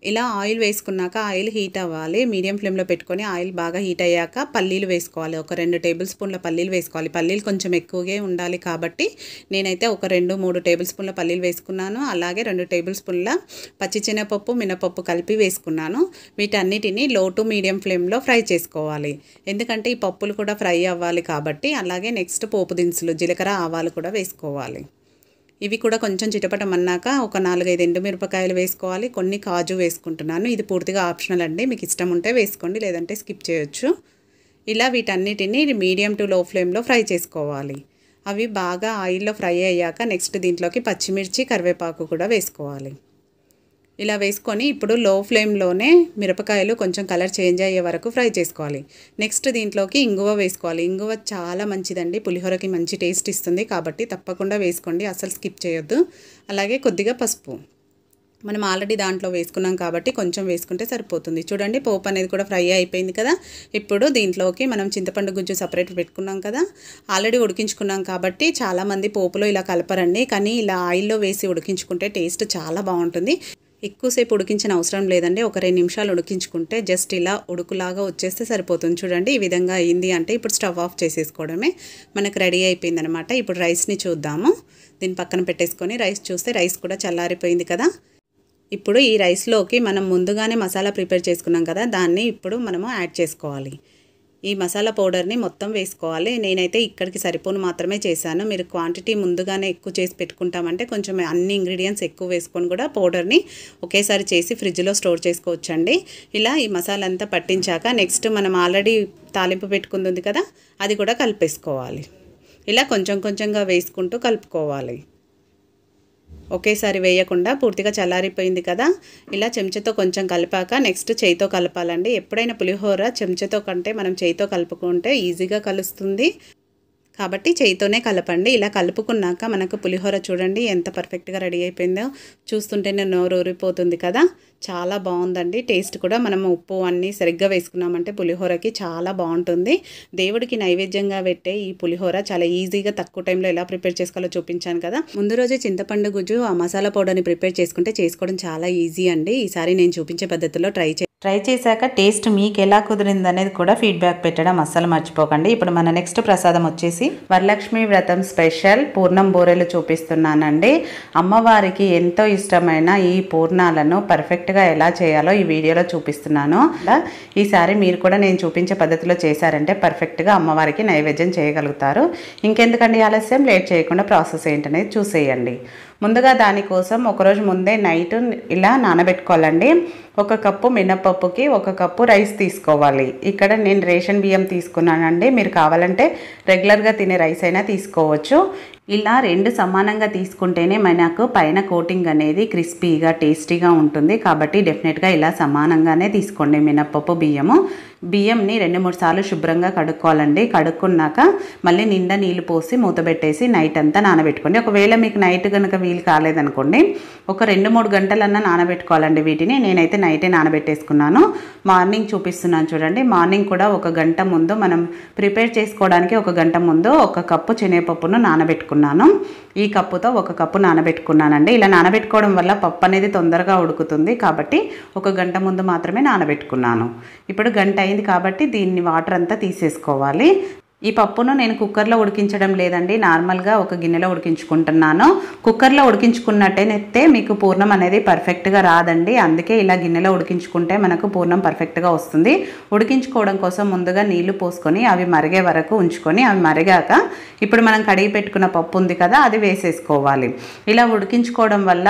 A: ఇలా ఆయిల్ వేసుకున్నాక ఆయిల్ హీట్ అవ్వాలి. మీడియం ఫ్లేమ్లో పెట్టుకొని ఆయిల్ బాగా హీట్ అయ్యాక పల్లీలు వేసుకోవాలి. ఒక 2 టేబుల్ స్పూన్ల పల్లీలు వేసుకోవాలి. పల్లీలు కొంచెం ఎక్కువగా ఉండాలి కాబట్టి నేనైతే ఒక 2-3 టేబుల్ స్పూన్ల పల్లీలు వేసుకున్నాను. అలాగే 2 టేబుల్ స్పూన్ల పచ్చిశనగపప్పు, మినపప్పు కలిపి వేసుకున్నాను. వీటన్నిటిని లో టు మీడియం ఫ్లేమ్లో ఫ్రై చేసుకోవాలి. ఎందుకంటే ఈ పప్పులు కూడా ఫ్రై అవ్వాలి కాబట్టి. అలాగే నెక్స్ట్ పోపు దినుసులు, జీలకర్ర, ఆవాలు కూడా వేసుకోవాలి. ఇవి కూడా కొంచెం చిటపటమన్నాక ఒక 4-5 ఎండుమిరపకాయలు వేసుకోవాలి. కొన్ని కాజు వేసుకుంటున్నాను. ఇది పూర్తిగా ఆప్షనల్ అండి, మీకు ఇష్టం ఉంటే వేసుకోండి, లేదంటే స్కిప్ చేయొచ్చు. ఇలా వీటన్నిటిని మీడియం టు లో ఫ్లేమ్లో ఫ్రై చేసుకోవాలి. అవి బాగా ఆయిల్లో ఫ్రై అయ్యాక నెక్స్ట్ దీంట్లోకి పచ్చిమిర్చి, కరివేపాకు కూడా వేసుకోవాలి. ఇలా వేసుకొని ఇప్పుడు లో ఫ్లేమ్లోనే మిరపకాయలు కొంచెం కలర్ చేంజ్ అయ్యే వరకు ఫ్రై చేసుకోవాలి. నెక్స్ట్ దీంట్లోకి ఇంగువ వేసుకోవాలి. ఇంగువ చాలా మంచిదండి, పులిహోరకి మంచి టేస్ట్ ఇస్తుంది కాబట్టి తప్పకుండా వేసుకోండి, అసలు స్కిప్ చేయొద్దు. అలాగే కొద్దిగా పసుపు మనం ఆల్రెడీ దాంట్లో వేసుకున్నాం కాబట్టి కొంచెం వేసుకుంటే సరిపోతుంది. చూడండి పోపు అనేది కూడా ఫ్రై అయిపోయింది కదా. ఇప్పుడు దీంట్లోకి మనం చింతపండు గుజ్జు సపరేట్ పెట్టుకున్నాం కదా, ఆల్రెడీ ఉడికించుకున్నాం కాబట్టి చాలామంది పోపులో ఇలా కలపరండి, కానీ ఇలా ఆయిల్లో వేసి ఉడికించుకుంటే టేస్ట్ చాలా బాగుంటుంది. ఎక్కువసేపు ఉడికించిన అవసరం లేదండి, ఒక 2 నిమిషాలు ఉడికించుకుంటే జస్ట్ ఇలా ఉడుకులాగా వచ్చేస్తే సరిపోతుంది. చూడండి ఈ విధంగా అయింది అంటే ఇప్పుడు స్టవ్ ఆఫ్ చేసేసుకోవడమే, మనకు రెడీ అయిపోయింది అనమాట. ఇప్పుడు రైస్ని చూద్దాము. దీన్ని పక్కన పెట్టేసుకొని రైస్ చూస్తే రైస్ కూడా చల్లారిపోయింది కదా. ఇప్పుడు ఈ రైస్లోకి మనం ముందుగానే మసాలా ప్రిపేర్ చేసుకున్నాం కదా, దాన్ని ఇప్పుడు మనము యాడ్ చేసుకోవాలి. ఈ మసాలా పౌడర్ని మొత్తం వేసుకోవాలి. నేనైతే ఇక్కడికి సరిపోను మాత్రమే చేశాను. మీరు క్వాంటిటీ ముందుగానే ఎక్కువ చేసి పెట్టుకుంటామంటే కొంచెం అన్ని ఇంగ్రీడియంట్స్ ఎక్కువ వేసుకొని కూడా పౌడర్ని ఒకేసారి చేసి ఫ్రిడ్జ్లో స్టోర్ చేసుకోవచ్చండి. ఇలా ఈ మసాలా అంతా పట్టించాక నెక్స్ట్ మనం ఆల్రెడీ తాలింపు పెట్టుకుంది కదా, అది కూడా కలిపేసుకోవాలి. ఇలా కొంచెం కొంచెంగా వేసుకుంటూ కలుపుకోవాలి, ఒకేసారి వేయకుండా. పూర్తిగా చల్లారిపోయింది కదా, ఇలా చెంచాతో కొంచెం కలిపాక నెక్స్ట్ చేయితో కలపాలండి. ఎప్పుడైనా పులిహోర చెంచాతో కంటే మనం చేయితో కలుపుకుంటే ఈజీగా కలుస్తుంది కాబట్టి చేయితోనే కలపండి. ఇలా కలుపుకున్నాక మనకు పులిహోర చూడండి ఎంత పర్ఫెక్ట్గా రెడీ అయిపోయిందో, చూస్తుంటేనే నోరు ఊరిపోతుంది కదా. చాలా బాగుందండి, టేస్ట్ కూడా మనం ఉప్పు అన్నీ సరిగ్గా వేసుకున్నామంటే పులిహోరకి చాలా బాగుంటుంది. దేవుడికి నైవేద్యంగా పెట్టే ఈ పులిహోర చాలా ఈజీగా తక్కువ టైంలో ఎలా ప్రిపేర్ చేసుకోవాలో చూపించాను కదా. ముందు రోజే చింతపండు గుజ్జు ఆ మసాలా పౌడర్ని ప్రిపేర్ చేసుకుంటే చేసుకోవడం చాలా ఈజీ అండి. ఈసారి నేను చూపించే పద్ధతిలో ట్రై చేశాక టేస్ట్ మీకు ఎలా కుదిరింది అనేది కూడా ఫీడ్బ్యాక్ పెట్టడం అస్సలు మర్చిపోకండి. ఇప్పుడు మన నెక్స్ట్ ప్రసాదం వచ్చేసి వరలక్ష్మి వ్రతం స్పెషల్ పూర్ణం బూరెలు చూపిస్తున్నానండి. అమ్మవారికి ఎంతో ఇష్టమైన ఈ పూర్ణాలను పర్ఫెక్ట్గా ఎలా చేయాలో ఈ వీడియోలో చూపిస్తున్నాను. ఈసారి మీరు కూడా నేను చూపించే పద్ధతిలో చేశారంటే పర్ఫెక్ట్గా అమ్మవారికి నైవేద్యం చేయగలుగుతారు. ఇంకెందుకండి ఆలస్యం, లేట్ చేయకుండా ప్రాసెస్ ఏంటనేది చూసేయండి. ముందుగా దానికోసం ఒకరోజు ముందే నైట్ ఇలా నానబెట్టుకోవాలండి. 1 కప్పు మినపప్పుకి 1 కప్పు రైస్ తీసుకోవాలి. ఇక్కడ నేను రేషన్ బియ్యం తీసుకున్నానండి, మీరు కావాలంటే రెగ్యులర్గా తినే రైస్ అయినా తీసుకోవచ్చు. ఇలా 2 సమానంగా తీసుకుంటేనే మనకు పైన కోటింగ్ అనేది క్రిస్పీగా టేస్టీగా ఉంటుంది కాబట్టి డెఫినెట్గా ఇలా సమానంగానే తీసుకోండి. మినపప్పు బియ్యంని 2-3 సార్లు శుభ్రంగా కడుక్కోవాలండి. కడుక్కున్నాక మళ్ళీ నిండా నీళ్ళు పోసి మూతబెట్టేసి నైట్ అంతా నానబెట్టుకోండి. ఒకవేళ మీకు నైట్ కనుక వీలు కాలేదనుకోండి ఒక 2-3 గంటలన్నా నానబెట్టుకోవాలండి వీటిని. నేనైతే నైటే నానబెట్టేసుకున్నాను. మార్నింగ్ చూపిస్తున్నాను చూడండి. మార్నింగ్ కూడా 1 గంట ముందు మనం ప్రిపేర్ చేసుకోవడానికి 1 గంట ముందు 1 కప్పు శనగపప్పును నానబెట్టుకున్నాను. ఈ కప్పుతో 1 కప్పు నానబెట్టుకున్నానండి. ఇలా నానబెట్టుకోవడం వల్ల పప్పు అనేది తొందరగా ఉడుకుతుంది కాబట్టి 1 గంట ముందు మాత్రమే నానబెట్టుకున్నాను. ఇప్పుడు గంట అయింది కాబట్టి దీన్ని వాటర్ అంతా తీసేసుకోవాలి. ఈ పప్పును నేను కుక్కర్లో ఉడికించడం లేదండి, నార్మల్గా ఒక గిన్నెలో ఉడికించుకుంటున్నాను. కుక్కర్లో ఉడికించుకున్నట్టయితే మీకు పూర్ణం అనేది పర్ఫెక్ట్గా రాదండి, అందుకే ఇలా గిన్నెలో ఉడికించుకుంటే మనకు పూర్ణం పర్ఫెక్ట్గా వస్తుంది. ఉడికించుకోవడం కోసం ముందుగా నీళ్లు పోసుకొని అవి మరిగే వరకు ఉంచుకొని అవి మరిగాక ఇప్పుడు మనం కడిగి పెట్టుకున్న పప్పు ఉంది కదా అది వేసేసుకోవాలి. ఇలా ఉడికించుకోవడం వల్ల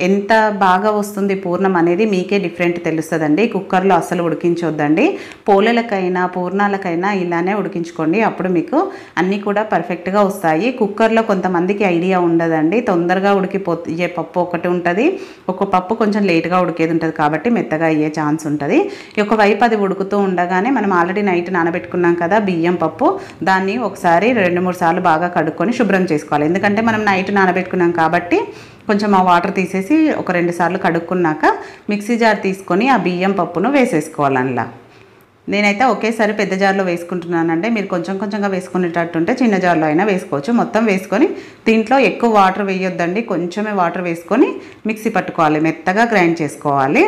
A: ఎంత బాగా వస్తుంది పూర్ణం అనేది మీకే డిఫరెంట్ తెలుస్తుందండి. కుక్కర్లో అసలు ఉడికించొద్దండి. పోలలకైనా పూర్ణాలకైనా ఇలానే ఉడికించుకోండి, అప్పుడు మీకు అన్నీ కూడా పర్ఫెక్ట్గా వస్తాయి. కుక్కర్లో కొంతమందికి ఐడియా ఉండదండి, తొందరగా ఉడికిపోయే పప్పు ఒకటి ఉంటుంది, ఒక పప్పు కొంచెం లేట్గా ఉడికేది ఉంటుంది కాబట్టి మెత్తగా అయ్యే ఛాన్స్ ఉంటుంది. ఒకవైపు అది ఉడుకుతూ ఉండగానే మనం ఆల్రెడీ నైట్ నానబెట్టుకున్నాం కదా బియ్యం పప్పు, దాన్ని ఒకసారి 2-3 సార్లు బాగా కడుక్కొని శుభ్రం చేసుకోవాలి. ఎందుకంటే మనం నైట్ నానబెట్టుకున్నాం కాబట్టి కొంచెం ఆ వాటర్ తీసేసి ఒక 2 సార్లు కడుక్కున్నాక మిక్సీ జార్ తీసుకొని ఆ బియ్యం పప్పును వేసేసుకోవాలి. అందులో నేనైతే ఒకేసారి పెద్ద జార్లో వేసుకుంటున్నానంటే మీరు కొంచెం కొంచెంగా వేసుకునేటట్టుంటే చిన్న జార్లో అయినా వేసుకోవచ్చు. మొత్తం వేసుకొని దీంట్లో ఎక్కువ వాటర్ వేయొద్దండి, కొంచెమే వాటర్ వేసుకొని మిక్సీ పట్టుకోవాలి, మెత్తగా గ్రైండ్ చేసుకోవాలి.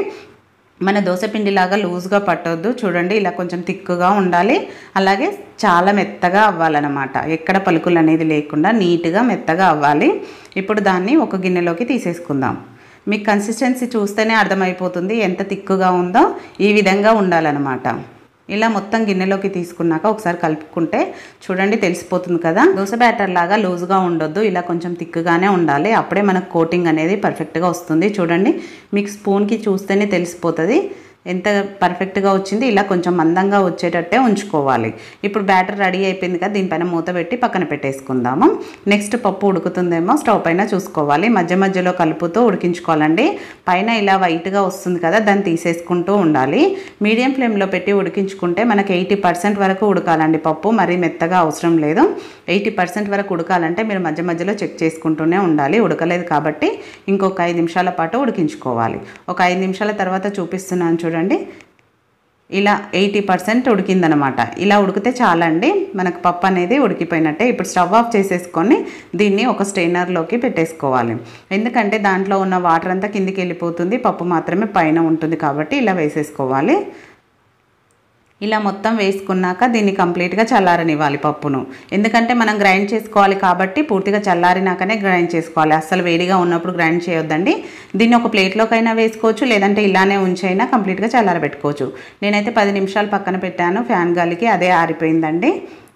A: మన దోశపిండిలాగా లూజ్గా పట్టొద్దు, చూడండి ఇలా కొంచెం థిక్గా ఉండాలి, అలాగే చాలా మెత్తగా అవ్వాలన్నమాట, ఎక్కడ పలుకులు అనేది లేకుండా నీట్గా మెత్తగా అవ్వాలి. ఇప్పుడు దాన్ని ఒక గిన్నెలోకి తీసేసుకుందాం. మీకు కన్సిస్టెన్సీ చూస్తేనే అర్థమైపోతుంది ఎంత థిక్గా ఉందో, ఈ విధంగా ఉండాలన్నమాట. ఇలా మొత్తం గిన్నెలోకి తీసుకున్నాక ఒకసారి కలుపుకుంటే చూడండి తెలిసిపోతుంది కదా. దోశ బ్యాటర్ లాగా లూజ్గా ఉండొద్దు, ఇలా కొంచెం థిక్గానే ఉండాలి, అప్పుడే మనకు కోటింగ్ అనేది పర్ఫెక్ట్గా వస్తుంది. చూడండి మీకు స్పూన్కి చూస్తేనే తెలిసిపోతుంది ఎంత పర్ఫెక్ట్గా వచ్చింది. ఇలా కొంచెం మందంగా వచ్చేటట్టే ఉంచుకోవాలి. ఇప్పుడు బ్యాటర్ రెడీ అయిపోయింది కదా, దీనిపైన మూత పెట్టి పక్కన పెట్టేసుకుందాము. నెక్స్ట్ పప్పు ఉడుకుతుందేమో స్టవ్ పైన చూసుకోవాలి. మధ్య మధ్యలో కలుపుతూ ఉడికించుకోవాలండి. పైన ఇలా వైట్గా వస్తుంది కదా, దాన్ని తీసేసుకుంటూ ఉండాలి. మీడియం ఫ్లేమ్లో పెట్టి ఉడికించుకుంటే మనకి 80% వరకు ఉడకాలండి పప్పు. మరీ మెత్తగా అవసరం లేదు. 80% వరకు ఉడకాలంటే మీరు మధ్య మధ్యలో చెక్ చేసుకుంటూనే ఉండాలి. ఉడకలేదు కాబట్టి ఇంకొక 5 నిమిషాల పాటు ఉడికించుకోవాలి. ఒక 5 నిమిషాల తర్వాత చూపిస్తున్నాను చూడండి. ఇలా 80% ఉడికిందనమాట. ఇలా ఉడికితే చాలండి, మనకు పప్పు అనేది ఉడికిపోయినట్టే. ఇప్పుడు స్టవ్ ఆఫ్ చేసేసుకొని దీన్ని ఒక స్ట్రైనర్లోకి పెట్టేసుకోవాలి. ఎందుకంటే దాంట్లో ఉన్న వాటర్ అంతా కిందికి వెళ్ళిపోతుంది, పప్పు మాత్రమే పైన ఉంటుంది కాబట్టి ఇలా వేసేసుకోవాలి. ఇలా మొత్తం వేసుకున్నాక దీన్ని కంప్లీట్గా చల్లారనివ్వాలి పప్పును. ఎందుకంటే మనం గ్రైండ్ చేసుకోవాలి కాబట్టి పూర్తిగా చల్లారినాకనే గ్రైండ్ చేసుకోవాలి. అస్సలు వేడిగా ఉన్నప్పుడు గ్రైండ్ చేయొద్దండి. దీన్ని ఒక ప్లేట్లోకైనా వేసుకోవచ్చు, లేదంటే ఇలానే ఉంచైనా కంప్లీట్గా చల్లారబెట్టుకోవచ్చు. నేనైతే 10 నిమిషాలు పక్కన పెట్టాను ఫ్యాన్ గాలికి, అదే ఆరిపోయిందండి.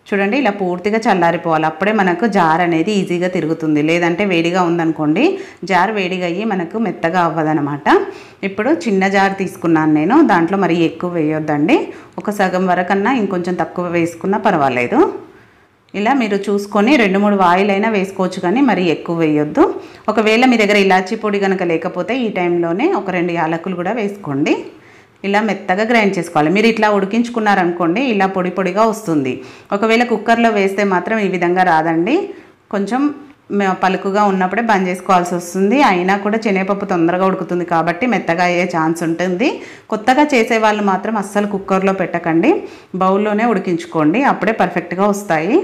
A: చూడండి, ఇలా పూర్తిగా చల్లారిపోవాలి. అప్పుడే మనకు జార్ అనేది ఈజీగా తిరుగుతుంది. లేదంటే వేడిగా ఉందనుకోండి, జార్ వేడిగా అయ్యి మనకు మెత్తగా అవ్వదనమాట. ఇప్పుడు చిన్న జార్ తీసుకున్నాను నేను. దాంట్లో మరి ఎక్కువ వేయొద్దండి. ఒక సగం వరకన్నా ఇంకొంచెం తక్కువ వేసుకున్నా పర్వాలేదు. ఇలా మీరు చూసుకొని 2-3 వాయిలైనా వేసుకోవచ్చు, కానీ మరి ఎక్కువ వేయొద్దు. ఒకవేళ మీ దగ్గర ఇలాచీ పొడి కనుక లేకపోతే ఈ టైంలోనే ఒక 2 యాలకులు కూడా వేసుకోండి. ఇలా మెత్తగా గ్రైండ్ చేసుకోవాలి. మీరు ఇట్లా ఉడికించుకున్నారనుకోండి, ఇలా పొడి పొడిగా వస్తుంది. ఒకవేళ కుక్కర్లో వేస్తే మాత్రం ఈ విధంగా రాదండి. కొంచెం పలుకుగా ఉన్నప్పుడే బంద్ చేసుకోవాల్సి వస్తుంది. అయినా కూడా శనగపప్పు తొందరగా ఉడుకుతుంది కాబట్టి మెత్తగా అయ్యే ఛాన్స్ ఉంటుంది. కొత్తగా చేసేవాళ్ళు మాత్రం అస్సలు కుక్కర్లో పెట్టకండి, బౌల్లోనే ఉడికించుకోండి, అప్పుడే పర్ఫెక్ట్గా వస్తాయి.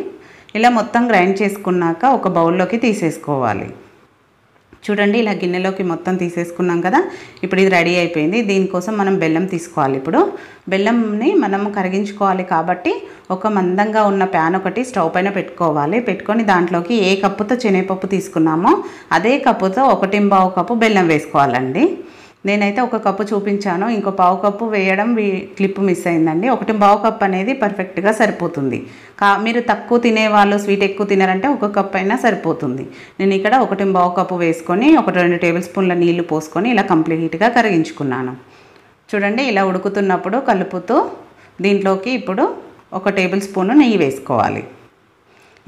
A: ఇలా మొత్తం గ్రైండ్ చేసుకున్నాక ఒక బౌల్లోకి తీసేసుకోవాలి. చూడండి, ఇలా గిన్నెలోకి మొత్తం తీసేసుకున్నాం కదా. ఇప్పుడు ఇది రెడీ అయిపోయింది. దీనికోసం మనం బెల్లం తీసుకోవాలి. ఇప్పుడు బెల్లంని మనం కరిగించుకోవాలి కాబట్టి ఒక మందంగా ఉన్న ప్యాన్ ఒకటి స్టవ్ పైన పెట్టుకోవాలి. పెట్టుకొని దాంట్లోకి ఏ కప్పుతో శనగపప్పు తీసుకున్నామో అదే కప్పుతో 1.25 కప్పు బెల్లం వేసుకోవాలండి. నేనైతే 1 కప్పు చూపించాను, ఇంకో 1/2 కప్పు వేయడం క్లిప్ మిస్ అయిందండి. 1.25 కప్పు అనేది పర్ఫెక్ట్గా సరిపోతుంది. మీరు తక్కువ తినేవాళ్ళు, స్వీట్ ఎక్కువ తినారంటే 1 కప్పు అయినా సరిపోతుంది. నేను ఇక్కడ 1.25 కప్పు వేసుకొని 1-2 టేబుల్ స్పూన్ల నీళ్లు పోసుకొని ఇలా కంప్లీట్గా కరిగించుకున్నాను. చూడండి, ఇలా ఉడుకుతున్నప్పుడు కలుపుతూ దీంట్లోకి ఇప్పుడు 1 టేబుల్ స్పూన్ నెయ్యి వేసుకోవాలి.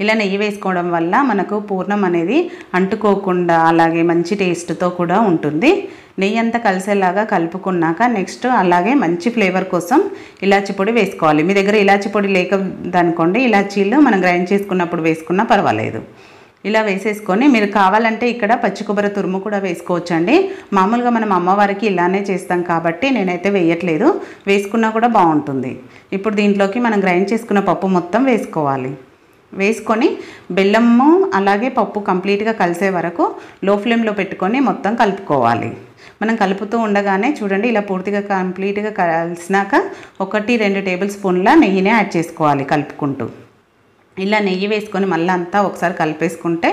A: ఇలా నెయ్యి వేసుకోవడం వల్ల మనకు పూర్ణం అనేది అంటుకోకుండా అలాగే మంచి టేస్ట్తో కూడా ఉంటుంది. నెయ్యి అంతా కలిసేలాగా కలుపుకున్నాక నెక్స్ట్ అలాగే మంచి ఫ్లేవర్ కోసం ఇలాచి పొడి వేసుకోవాలి. మీ దగ్గర ఇలాచి పొడి లేకదనుకోండి, ఇలాచీలు మనం గ్రైండ్ చేసుకున్నప్పుడు వేసుకున్నా పర్వాలేదు. ఇలా వేసేసుకొని మీరు కావాలంటే ఇక్కడ పచ్చి కొబ్బరి తురుము కూడా వేసుకోవచ్చండి. మామూలుగా మనం అమ్మవారికి ఇలానే చేస్తాం కాబట్టి నేనైతే వేయట్లేదు, వేసుకున్నా కూడా బాగుంటుంది. ఇప్పుడు దీంట్లోకి మనం గ్రైండ్ చేసుకున్న పప్పు మొత్తం వేసుకోవాలి. వేసుకొని బెల్లము అలాగే పప్పు కంప్లీట్గా కలిసే వరకు లో ఫ్లేమ్లో పెట్టుకొని మొత్తం కలుపుకోవాలి. మనం కలుపుతూ ఉండగానే చూడండి, ఇలా పూర్తిగా కంప్లీట్గా కలిసినాక 1-2 టేబుల్ స్పూన్ల నెయ్యిని యాడ్ చేసుకోవాలి కలుపుకుంటూ. ఇలా నెయ్యి వేసుకొని మళ్ళీ అంతా ఒకసారి కలిపేసుకుంటే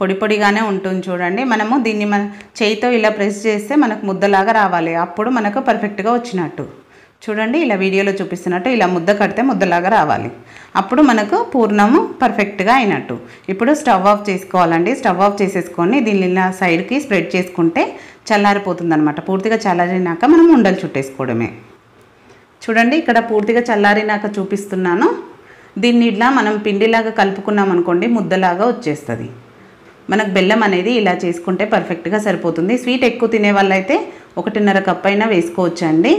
A: పొడి పొడిగానే ఉంటుంది. చూడండి, మనము దీన్ని మన చేయితో ఇలా ప్రెస్ చేస్తే మనకు ముద్దలాగా రావాలి, అప్పుడు మనకు పర్ఫెక్ట్గా వచ్చినట్టు. చూడండి, ఇలా వీడియోలో చూపిస్తున్నట్టు ఇలా ముద్ద కడితే ముద్దలాగా రావాలి, అప్పుడు మనకు పూర్ణము పర్ఫెక్ట్గా అయినట్టు. ఇప్పుడు స్టవ్ ఆఫ్ చేసుకోవాలండి. స్టవ్ ఆఫ్ చేసేసుకొని దీన్ని ఇలా సైడ్కి స్ప్రెడ్ చేసుకుంటే చల్లారిపోతుంది అనమాట. పూర్తిగా చల్లారినాక మనం ఉండలు చుట్టేసుకోవడమే. చూడండి, ఇక్కడ పూర్తిగా చల్లారినాక చూపిస్తున్నాను. దీన్ని ఇలా మనం పిండిలాగా కలుపుకున్నాం అనుకోండి, ముద్దలాగా వచ్చేస్తుంది. మనకు బెల్లం అనేది ఇలా చేసుకుంటే పర్ఫెక్ట్గా సరిపోతుంది. స్వీట్ ఎక్కువ తినే వాళ్ళైతే 1.5 కప్పు అయినా వేసుకోవచ్చండి.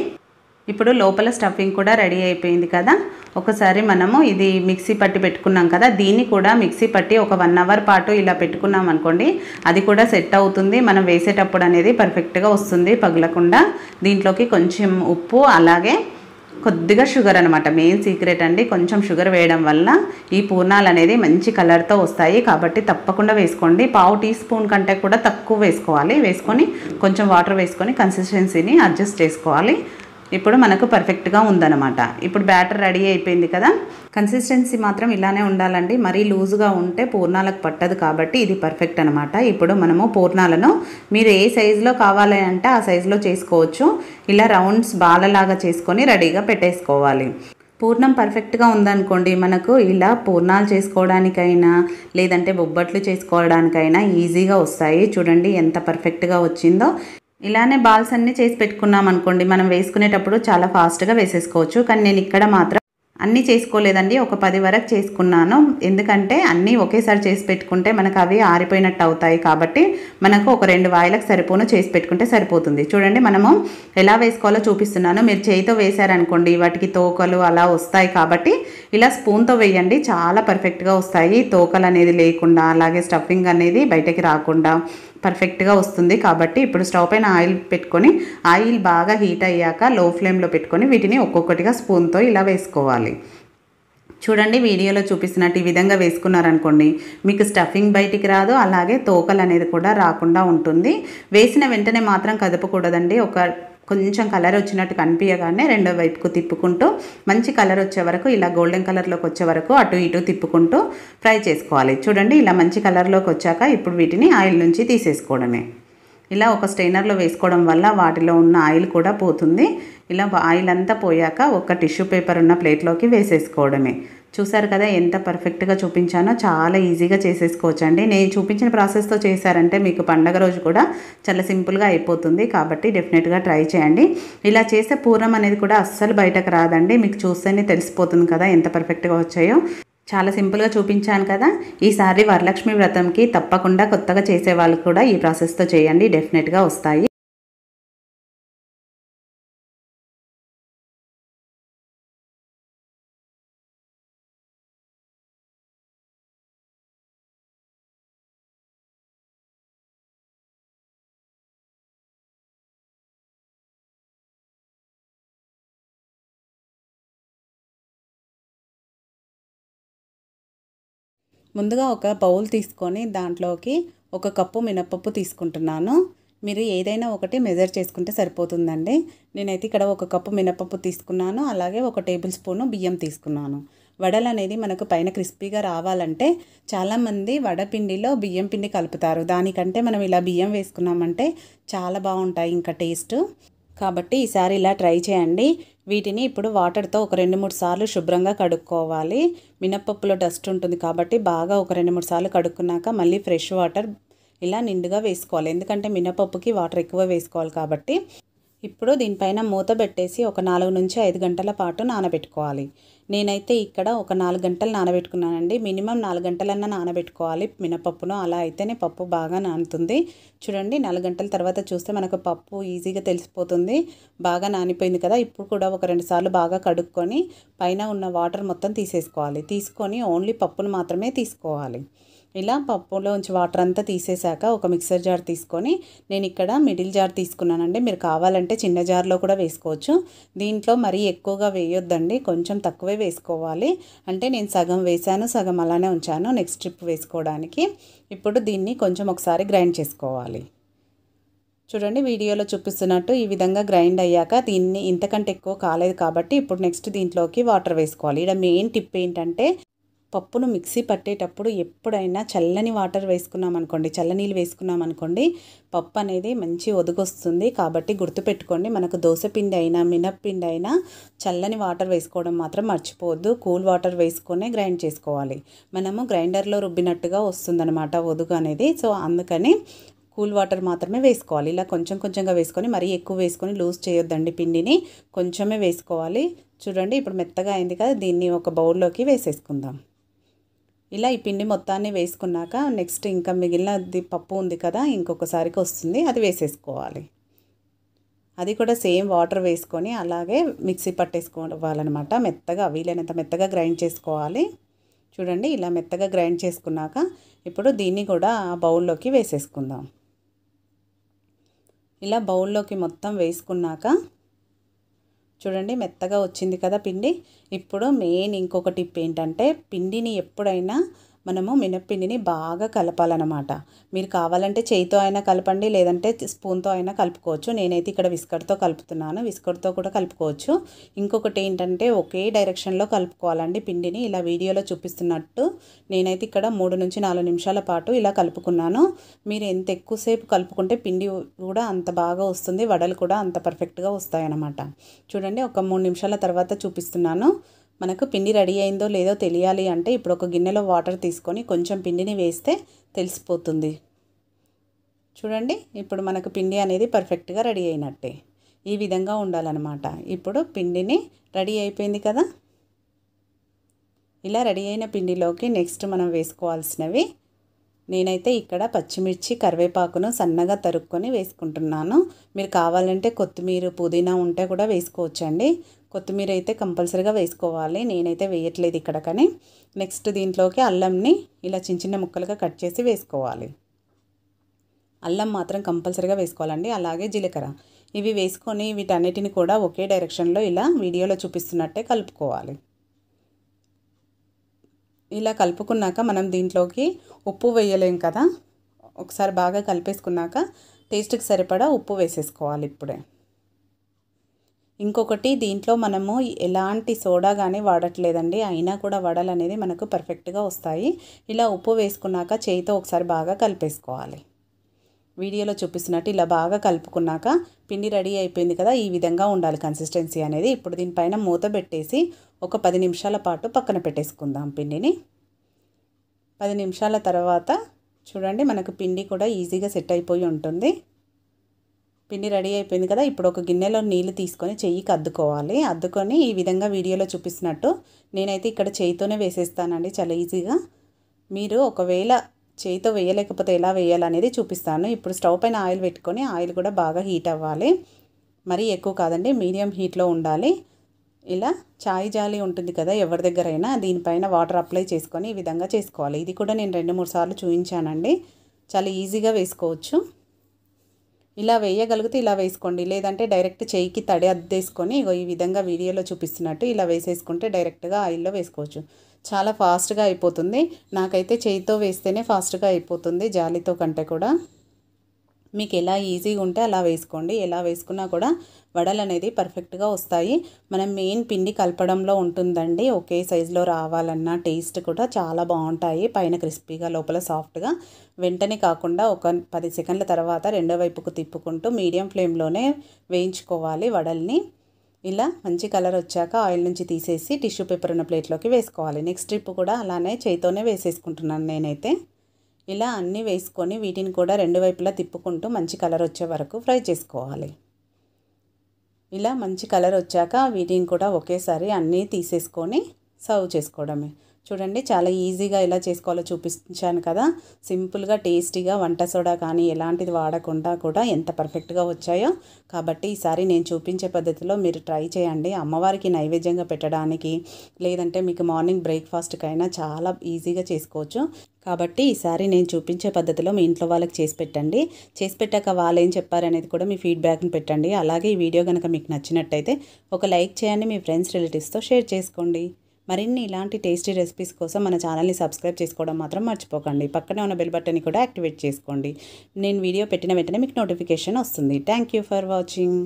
A: ఇప్పుడు లోపల స్టఫింగ్ కూడా రెడీ అయిపోయింది కదా. ఒకసారి మనము ఇది మిక్సీ పట్టి పెట్టుకున్నాం కదా, దీన్ని కూడా మిక్సీ పట్టి ఒక 1 అవర్ పాటు ఇలా పెట్టుకున్నాం అనుకోండి, అది కూడా సెట్ అవుతుంది. మనం వేసేటప్పుడు అనేది పర్ఫెక్ట్గా వస్తుంది పగలకుండా. దీంట్లోకి కొంచెం ఉప్పు అలాగే కొద్దిగా షుగర్ అనమాట, మెయిన్ సీక్రెట్ అండి. కొంచెం షుగర్ వేయడం వల్ల ఈ పూర్ణాలు అనేది మంచి కలర్తో వస్తాయి, కాబట్టి తప్పకుండా వేసుకోండి. 1/2 టీ స్పూన్ కంటే కూడా తక్కువ వేసుకోవాలి. వేసుకొని కొంచెం వాటర్ వేసుకొని కన్సిస్టెన్సీని అడ్జస్ట్ చేసుకోవాలి. ఇప్పుడు మనకు పర్ఫెక్ట్గా ఉందన్నమాట. ఇప్పుడు బ్యాటర్ రెడీ అయిపోయింది కదా. కన్సిస్టెన్సీ మాత్రం ఇలానే ఉండాలండి, మరీ లూజుగా ఉంటే పూర్ణాలకు పట్టదు, కాబట్టి ఇది పర్ఫెక్ట్ అనమాట. ఇప్పుడు మనము పూర్ణాలను మీరు ఏ సైజులో కావాలి అంటే ఆ సైజులో చేసుకోవచ్చు. ఇలా రౌండ్స్ బాలలాగా చేసుకొని రెడీగా పెట్టేసుకోవాలి. పూర్ణం పర్ఫెక్ట్గా ఉందనుకోండి, మనకు ఇలా పూర్ణాలు చేసుకోవడానికైనా లేదంటే బొబ్బట్లు చేసుకోవడానికైనా ఈజీగా వస్తాయి. చూడండి ఎంత పర్ఫెక్ట్గా వచ్చిందో. ఇలానే బాల్స్ అన్నీ చేసి పెట్టుకున్నాం అనుకోండి, మనం వేసుకునేటప్పుడు చాలా ఫాస్ట్గా వేసేసుకోవచ్చు. కానీ నేను ఇక్కడ మాత్రం అన్నీ చేసుకోలేదండి, ఒక 10 వరకు చేసుకున్నాను. ఎందుకంటే అన్నీ ఒకేసారి చేసి పెట్టుకుంటే మనకు అవి ఆరిపోయినట్టు అవుతాయి. కాబట్టి మనకు ఒక 2 వాయిలకు సరిపోను చేసి పెట్టుకుంటే సరిపోతుంది. చూడండి మనము ఎలా వేసుకోవాలో చూపిస్తున్నాను. మీరు చేయితో వేశారనుకోండి వాటికి తోకలు అలా వస్తాయి. కాబట్టి ఇలా స్పూన్తో వేయండి, చాలా పర్ఫెక్ట్గా వస్తాయి. తోకలు అనేది లేకుండా, అలాగే స్టఫింగ్ అనేది బయటకి రాకుండా పర్ఫెక్ట్గా వస్తుంది. కాబట్టి ఇప్పుడు స్టవ్ పైన ఆయిల్ పెట్టుకొని, ఆయిల్ బాగా హీట్ అయ్యాక లో ఫ్లేమ్లో పెట్టుకొని వీటిని ఒక్కొక్కటిగా స్పూన్తో ఇలా వేసుకోవాలి. చూడండి వీడియోలో చూపిస్తున్నట్టు ఈ విధంగా వేసుకున్నారనుకోండి మీకు స్టఫింగ్ బయటికి రాదు, అలాగే తోకలు అనేది కూడా రాకుండా ఉంటుంది. వేసిన వెంటనే మాత్రం కదపకూడదండి. కొంచెం కలర్ వచ్చినట్టు కనిపించగానే రెండో వైపుకు తిప్పుకుంటూ మంచి కలర్ వచ్చే వరకు, ఇలా గోల్డెన్ కలర్లోకి వచ్చే వరకు అటు ఇటు తిప్పుకుంటూ ఫ్రై చేసుకోవాలి. చూడండి ఇలా మంచి కలర్లోకి వచ్చాక ఇప్పుడు వీటిని ఆయిల్ నుంచి తీసేసుకోవడమే. ఇలా ఒక స్ట్రైనర్లో వేసుకోవడం వల్ల వాటిలో ఉన్న ఆయిల్ కూడా పోతుంది. ఇలా ఆయిల్ అంతా పోయాక ఒక టిష్యూ పేపర్ ఉన్న ప్లేట్లోకి వేసేసుకోవడమే. చూసారు కదా ఎంత పర్ఫెక్ట్గా చూపించానో, చాలా ఈజీగా చేసేసుకోవచ్చు అండి. నేను చూపించిన ప్రాసెస్తో చేశారంటే మీకు పండగ రోజు కూడా చాలా సింపుల్గా అయిపోతుంది. కాబట్టి డెఫినెట్గా ట్రై చేయండి. ఇలా చేసే పూర్ణం అనేది కూడా అస్సలు బయటకు రాదండి, మీకు చూస్తేనే తెలిసిపోతుంది కదా ఎంత పర్ఫెక్ట్గా వచ్చాయో. చాలా సింపుల్గా చూపించాను కదా. ఈసారి వరలక్ష్మి వ్రతంకి తప్పకుండా కొత్తగా చేసే వాళ్ళు కూడా ఈ ప్రాసెస్తో చేయండి, డెఫినెట్గా వస్తాయి. ముందుగా ఒక బౌల్ తీసుకొని దాంట్లోకి 1 కప్పు మినపప్పు తీసుకుంటున్నాను. మీరు ఏదైనా ఒకటి మెజర్ చేసుకుంటే సరిపోతుందండి. నేనైతే ఇక్కడ 1 కప్పు మినపప్పు తీసుకున్నాను, అలాగే 1 టేబుల్ స్పూను బియ్యం తీసుకున్నాను. వడలు అనేది మనకు పైన క్రిస్పీగా రావాలంటే చాలామంది వడపిండిలో బియ్యం పిండి కలుపుతారు. దానికంటే మనం ఇలా బియ్యం వేసుకున్నామంటే చాలా బాగుంటాయి ఇంకా టేస్ట్. కాబట్టి ఈసారి ఇలా ట్రై చేయండి. వీటిని ఇప్పుడు వాటర్తో ఒక 2-3 సార్లు శుభ్రంగా కడుక్కోవాలి. మినపప్పులో డస్ట్ ఉంటుంది కాబట్టి బాగా ఒక 2-3 సార్లు కడుక్కున్నాక మళ్ళీ ఫ్రెష్ వాటర్ ఇలా నిండుగా వేసుకోవాలి. ఎందుకంటే మినపప్పుకి వాటర్ ఎక్కువ వేసుకోవాలి కాబట్టి. ఇప్పుడు దీనిపైన మూత పెట్టేసి ఒక 4 నుంచి 5 గంటల పాటు నానబెట్టుకోవాలి. నేనైతే ఇక్కడ ఒక 4 గంటలు నానబెట్టుకున్నానండి. మినిమం 4 గంటలన్నా నానబెట్టుకోవాలి మినపప్పును, అలా అయితేనే పప్పు బాగా నానుతుంది. చూడండి 4 గంటల తర్వాత చూస్తే మనకు పప్పు ఈజీగా తెలిసిపోతుంది. బాగా నానిపోయింది కదా. ఇప్పుడు కూడా ఒక 2 సార్లు బాగా కడుక్కొని పైన ఉన్న వాటర్ మొత్తం తీసేసుకోవాలి. తీసుకొని ఓన్లీ పప్పును మాత్రమే తీసుకోవాలి. ఇలా పప్పులోంచి వాటర్ అంతా తీసేశాక ఒక మిక్సర్ జార్ తీసుకొని, నేను ఇక్కడ మిడిల్ జార్ తీసుకున్నానండి. మీరు కావాలంటే చిన్న జార్లో కూడా వేసుకోవచ్చు. దీంట్లో మరీ ఎక్కువగా వేయొద్దండి, కొంచెం తక్కువే వేసుకోవాలి. అంటే నేను సగం వేసాను, సగం అలానే ఉంచాను నెక్స్ట్ ట్రిప్ వేసుకోవడానికి. ఇప్పుడు దీన్ని కొంచెం ఒకసారి గ్రైండ్ చేసుకోవాలి. చూడండి వీడియోలో చూపిస్తున్నట్టు ఈ విధంగా గ్రైండ్ అయ్యాక దీన్ని ఇంతకంటే ఎక్కువ కాలేదు కాబట్టి ఇప్పుడు నెక్స్ట్ దీంట్లోకి వాటర్ వేసుకోవాలి. ఇక్కడ మెయిన్ టిప్ ఏంటంటే పప్పును మిక్సీ పట్టేటప్పుడు ఎప్పుడైనా చల్లని వాటర్ వేసుకున్నాం అనుకోండి, చల్లనీళ్ళు వేసుకున్నాం అనుకోండి, పప్పు అనేది మంచి ఒదుగొస్తుంది. కాబట్టి గుర్తుపెట్టుకోండి, మనకు దోసపిండి అయినా మినప్పిండి అయినా చల్లని వాటర్ వేసుకోవడం మాత్రం మర్చిపోవద్దు. కూల్ వాటర్ వేసుకొనే గ్రైండ్ చేసుకోవాలి. మనము గ్రైండర్లో రుబ్బినట్టుగా వస్తుందన్నమాట ఒదుగు అనేది. సో అందుకని కూల్ వాటర్ మాత్రమే వేసుకోవాలి. ఇలా కొంచెం కొంచెంగా వేసుకొని మరీ ఎక్కువ వేసుకొని లూజ్ చేయొద్దండి, పిండిని కొంచెమే వేసుకోవాలి. చూడండి ఇప్పుడు మెత్తగా అయింది కదా, దీన్ని ఒక బౌల్లోకి వేసేసుకుందాం. ఇలా ఈ పిండి మొత్తాన్ని వేసుకున్నాక నెక్స్ట్ ఇంకా మిగిలినది పప్పు ఉంది కదా, ఇంకొకసారికి వస్తుంది, అది వేసేసుకోవాలి. అది కూడా సేమ్ వాటర్ వేసుకొని అలాగే మిక్సీ పట్టేసుకోవాలన్నమాట. మెత్తగా వీలైనంత మెత్తగా గ్రైండ్ చేసుకోవాలి. చూడండి ఇలా మెత్తగా గ్రైండ్ చేసుకున్నాక ఇప్పుడు దీన్ని కూడా బౌల్లోకి వేసేసుకుందాం. ఇలా బౌల్లోకి మొత్తం వేసుకున్నాక చూడండి మెత్తగా వచ్చింది కదా పిండి. ఇప్పుడు మెయిన్ ఇంకొక టిప్ ఏంటంటే పిండిని ఎప్పుడైనా మనము మినప్పిండిని బాగా కలపాలన్నమాట. మీరు కావాలంటే చేయితో అయినా కలపండి, లేదంటే స్పూన్తో అయినా కలుపుకోవచ్చు. నేనైతే ఇక్కడ విస్కర్తో కలుపుతున్నాను, విస్కర్తో కూడా కలుపుకోవచ్చు. ఇంకొకటి ఏంటంటే ఒకే డైరెక్షన్లో కలుపుకోవాలండి పిండిని. ఇలా వీడియోలో చూపిస్తున్నట్టు నేనైతే ఇక్కడ 3 నుంచి 4 నిమిషాల పాటు ఇలా కలుపుకున్నాను. మీరు ఎంత ఎక్కువసేపు కలుపుకుంటే పిండి కూడా అంత బాగా వస్తుంది, వడలు కూడా అంత పర్ఫెక్ట్గా వస్తాయన్నమాట. చూడండి ఒక 3 నిమిషాల తర్వాత చూపిస్తున్నాను. మనకు పిండి రెడీ అయిందో లేదో తెలియాలి అంటే ఇప్పుడు ఒక గిన్నెలో వాటర్ తీసుకొని కొంచెం పిండిని వేస్తే తెలిసిపోతుంది. చూడండి ఇప్పుడు మనకు పిండి అనేది పర్ఫెక్ట్గా రెడీ అయినట్టే. ఈ విధంగా ఉండాలన్నమాట. ఇప్పుడు పిండిని రెడీ అయిపోయింది కదా. ఇలా రెడీ అయిన పిండిలోకి నెక్స్ట్ మనం వేసుకోవాల్సినవి, నేనైతే ఇక్కడ పచ్చిమిర్చి కరివేపాకును సన్నగా తరుక్కొని వేసుకుంటున్నాను. మీరు కావాలంటే కొత్తిమీర పుదీనా ఉంటే కూడా వేసుకోవచ్చండి. కొత్తిమీర అయితే కంపల్సరీగా వేసుకోవాలి, నేనైతే వేయట్లేదు ఇక్కడ. కానీ నెక్స్ట్ దీంట్లోకి అల్లంని ఇలా చిన్న చిన్న ముక్కలుగా కట్ చేసి వేసుకోవాలి. అల్లం మాత్రం కంపల్సరీగా వేసుకోవాలండి. అలాగే జీలకర్ర ఇవి వేసుకొని వీటన్నిటిని కూడా ఒకే డైరెక్షన్లో ఇలా వీడియోలో చూపిస్తున్నట్టే కలుపుకోవాలి. ఇలా కలుపుకున్నాక మనం దీంట్లోకి ఉప్పు వేయలేం కదా. ఒకసారి బాగా కలిపేసుకున్నాక టేస్ట్కి సరిపడా ఉప్పు వేసేసుకోవాలి ఇప్పుడే. ఇంకొకటి, దీంట్లో మనము ఎలాంటి సోడా కానీ వాడట్లేదండి, అయినా కూడా వడలు అనేది మనకు పర్ఫెక్ట్గా వస్తాయి. ఇలా ఉప్పు వేసుకున్నాక చేయితో ఒకసారి బాగా కలిపేసుకోవాలి. వీడియోలో చూపిస్తున్నట్టు ఇలా బాగా కలుపుకున్నాక పిండి రెడీ అయిపోయింది కదా. ఈ విధంగా ఉండాలి కన్సిస్టెన్సీ అనేది. ఇప్పుడు దీనిపైన మూత పెట్టేసి ఒక 10 నిమిషాల పాటు పక్కన పెట్టేసుకుందాం పిండిని. 10 నిమిషాల తర్వాత చూడండి మనకు పిండి కూడా ఈజీగా సెట్ అయిపోయి ఉంటుంది. పిండి రెడీ అయిపోయింది కదా. ఇప్పుడు ఒక గిన్నెలో నీళ్ళు తీసుకొని చెయ్యికి అద్దుకోవాలి. అద్దుకొని ఈ విధంగా వీడియోలో చూపిస్తున్నట్టు నేనైతే ఇక్కడ చేయితోనే వేసేస్తానండి, చాలా ఈజీగా. మీరు ఒకవేళ చేయితో వేయలేకపోతే ఎలా వేయాలనేది చూపిస్తాను. ఇప్పుడు స్టవ్ పైన ఆయిల్ పెట్టుకొని ఆయిల్ కూడా బాగా హీట్ అవ్వాలి. మరీ ఎక్కువ కాదండి, మీడియం హీట్లో ఉండాలి. ఇలా చాయ్ జాలి ఉంటుంది కదా ఎవరి దగ్గరైనా, దీనిపైన వాటర్ అప్లై చేసుకొని ఈ విధంగా చేసుకోవాలి. ఇది కూడా నేను 2-3 సార్లు చూపించానండి, చాలా ఈజీగా వేసుకోవచ్చు. ఇలా వేయగలిగితే ఇలా వేసుకోండి, లేదంటే డైరెక్ట్ చేయికి తడి అద్దేసుకొని ఈ విధంగా వీడియోలో చూపిస్తున్నట్టు ఇలా వేసేసుకుంటే డైరెక్ట్గా ఆయిల్లో వేసుకోవచ్చు. చాలా ఫాస్ట్గా అయిపోతుంది. నాకైతే చేయితో వేస్తేనే ఫాస్ట్గా అయిపోతుంది జాలితో కంటే కూడా. మీకు ఎలా ఈజీగా ఉంటే అలా వేసుకోండి. ఎలా వేసుకున్నా కూడా వడలు అనేది పర్ఫెక్ట్గా వస్తాయి. మనం మెయిన్ పిండి కలపడంలో ఉంటుందండి. ఒకే సైజులో రావాలన్నా టేస్ట్ కూడా చాలా బాగుంటాయి. పైన క్రిస్పీగా లోపల సాఫ్ట్గా. వెంటనే కాకుండా ఒక 10 సెకండ్ల తర్వాత రెండో వైపుకు తిప్పుకుంటూ మీడియం ఫ్లేమ్లోనే వేయించుకోవాలి వడల్ని. ఇలా మంచి కలర్ వచ్చాక ఆయిల్ నుంచి తీసేసి టిష్యూ పేపర్ ఉన్న ప్లేట్లోకి వేసుకోవాలి. నెక్స్ట్ ట్రిప్ కూడా అలానే చేయితోనే వేసేసుకుంటున్నాను నేనైతే. ఇలా అన్నీ వేసుకొని వీటిని కూడా రెండు వైపులా తిప్పుకుంటూ మంచి కలర్ వచ్చే వరకు ఫ్రై చేసుకోవాలి. ఇలా మంచి కలర్ వచ్చాక వీటిని కూడా ఒకేసారి అన్నీ తీసేసుకొని సర్వ్ చేసుకోవడమే. చూడండి చాలా ఈజీగా ఎలా చేసుకోవాలో చూపించాను కదా. సింపుల్గా టేస్టీగా వంట సోడా కానీ ఎలాంటిది వాడకుండా కూడా ఎంత పర్ఫెక్ట్గా వచ్చాయో. కాబట్టి ఈసారి నేను చూపించే పద్ధతిలో మీరు ట్రై చేయండి. అమ్మవారికి నైవేద్యంగా పెట్టడానికి, లేదంటే మీకు మార్నింగ్ బ్రేక్ఫాస్ట్కైనా చాలా ఈజీగా చేసుకోవచ్చు. కాబట్టి ఈసారి నేను చూపించే పద్ధతిలో మీ ఇంట్లో వాళ్ళకి చేసి పెట్టండి. చేసి పెట్టాక వాళ్ళు ఏం చెప్పారనేది కూడా మీ ఫీడ్బ్యాక్ని పెట్టండి. అలాగే ఈ వీడియో కనుక మీకు నచ్చినట్టయితే ఒక లైక్ చేయండి, మీ ఫ్రెండ్స్ రిలేటివ్స్తో షేర్ చేసుకోండి. మరిన్ని ఇలాంటి టేస్టీ రెసిపీస్ కోసం మన ఛానల్ని సబ్స్క్రైబ్ చేసుకోవడం మాత్రం మర్చిపోకండి. పక్కనే ఉన్న బెల్ బటన్ని కూడా యాక్టివేట్ చేసుకోండి. నేను వీడియో పెట్టిన వెంటనే మీకు నోటిఫికేషన్ వస్తుంది. Thank you for watching.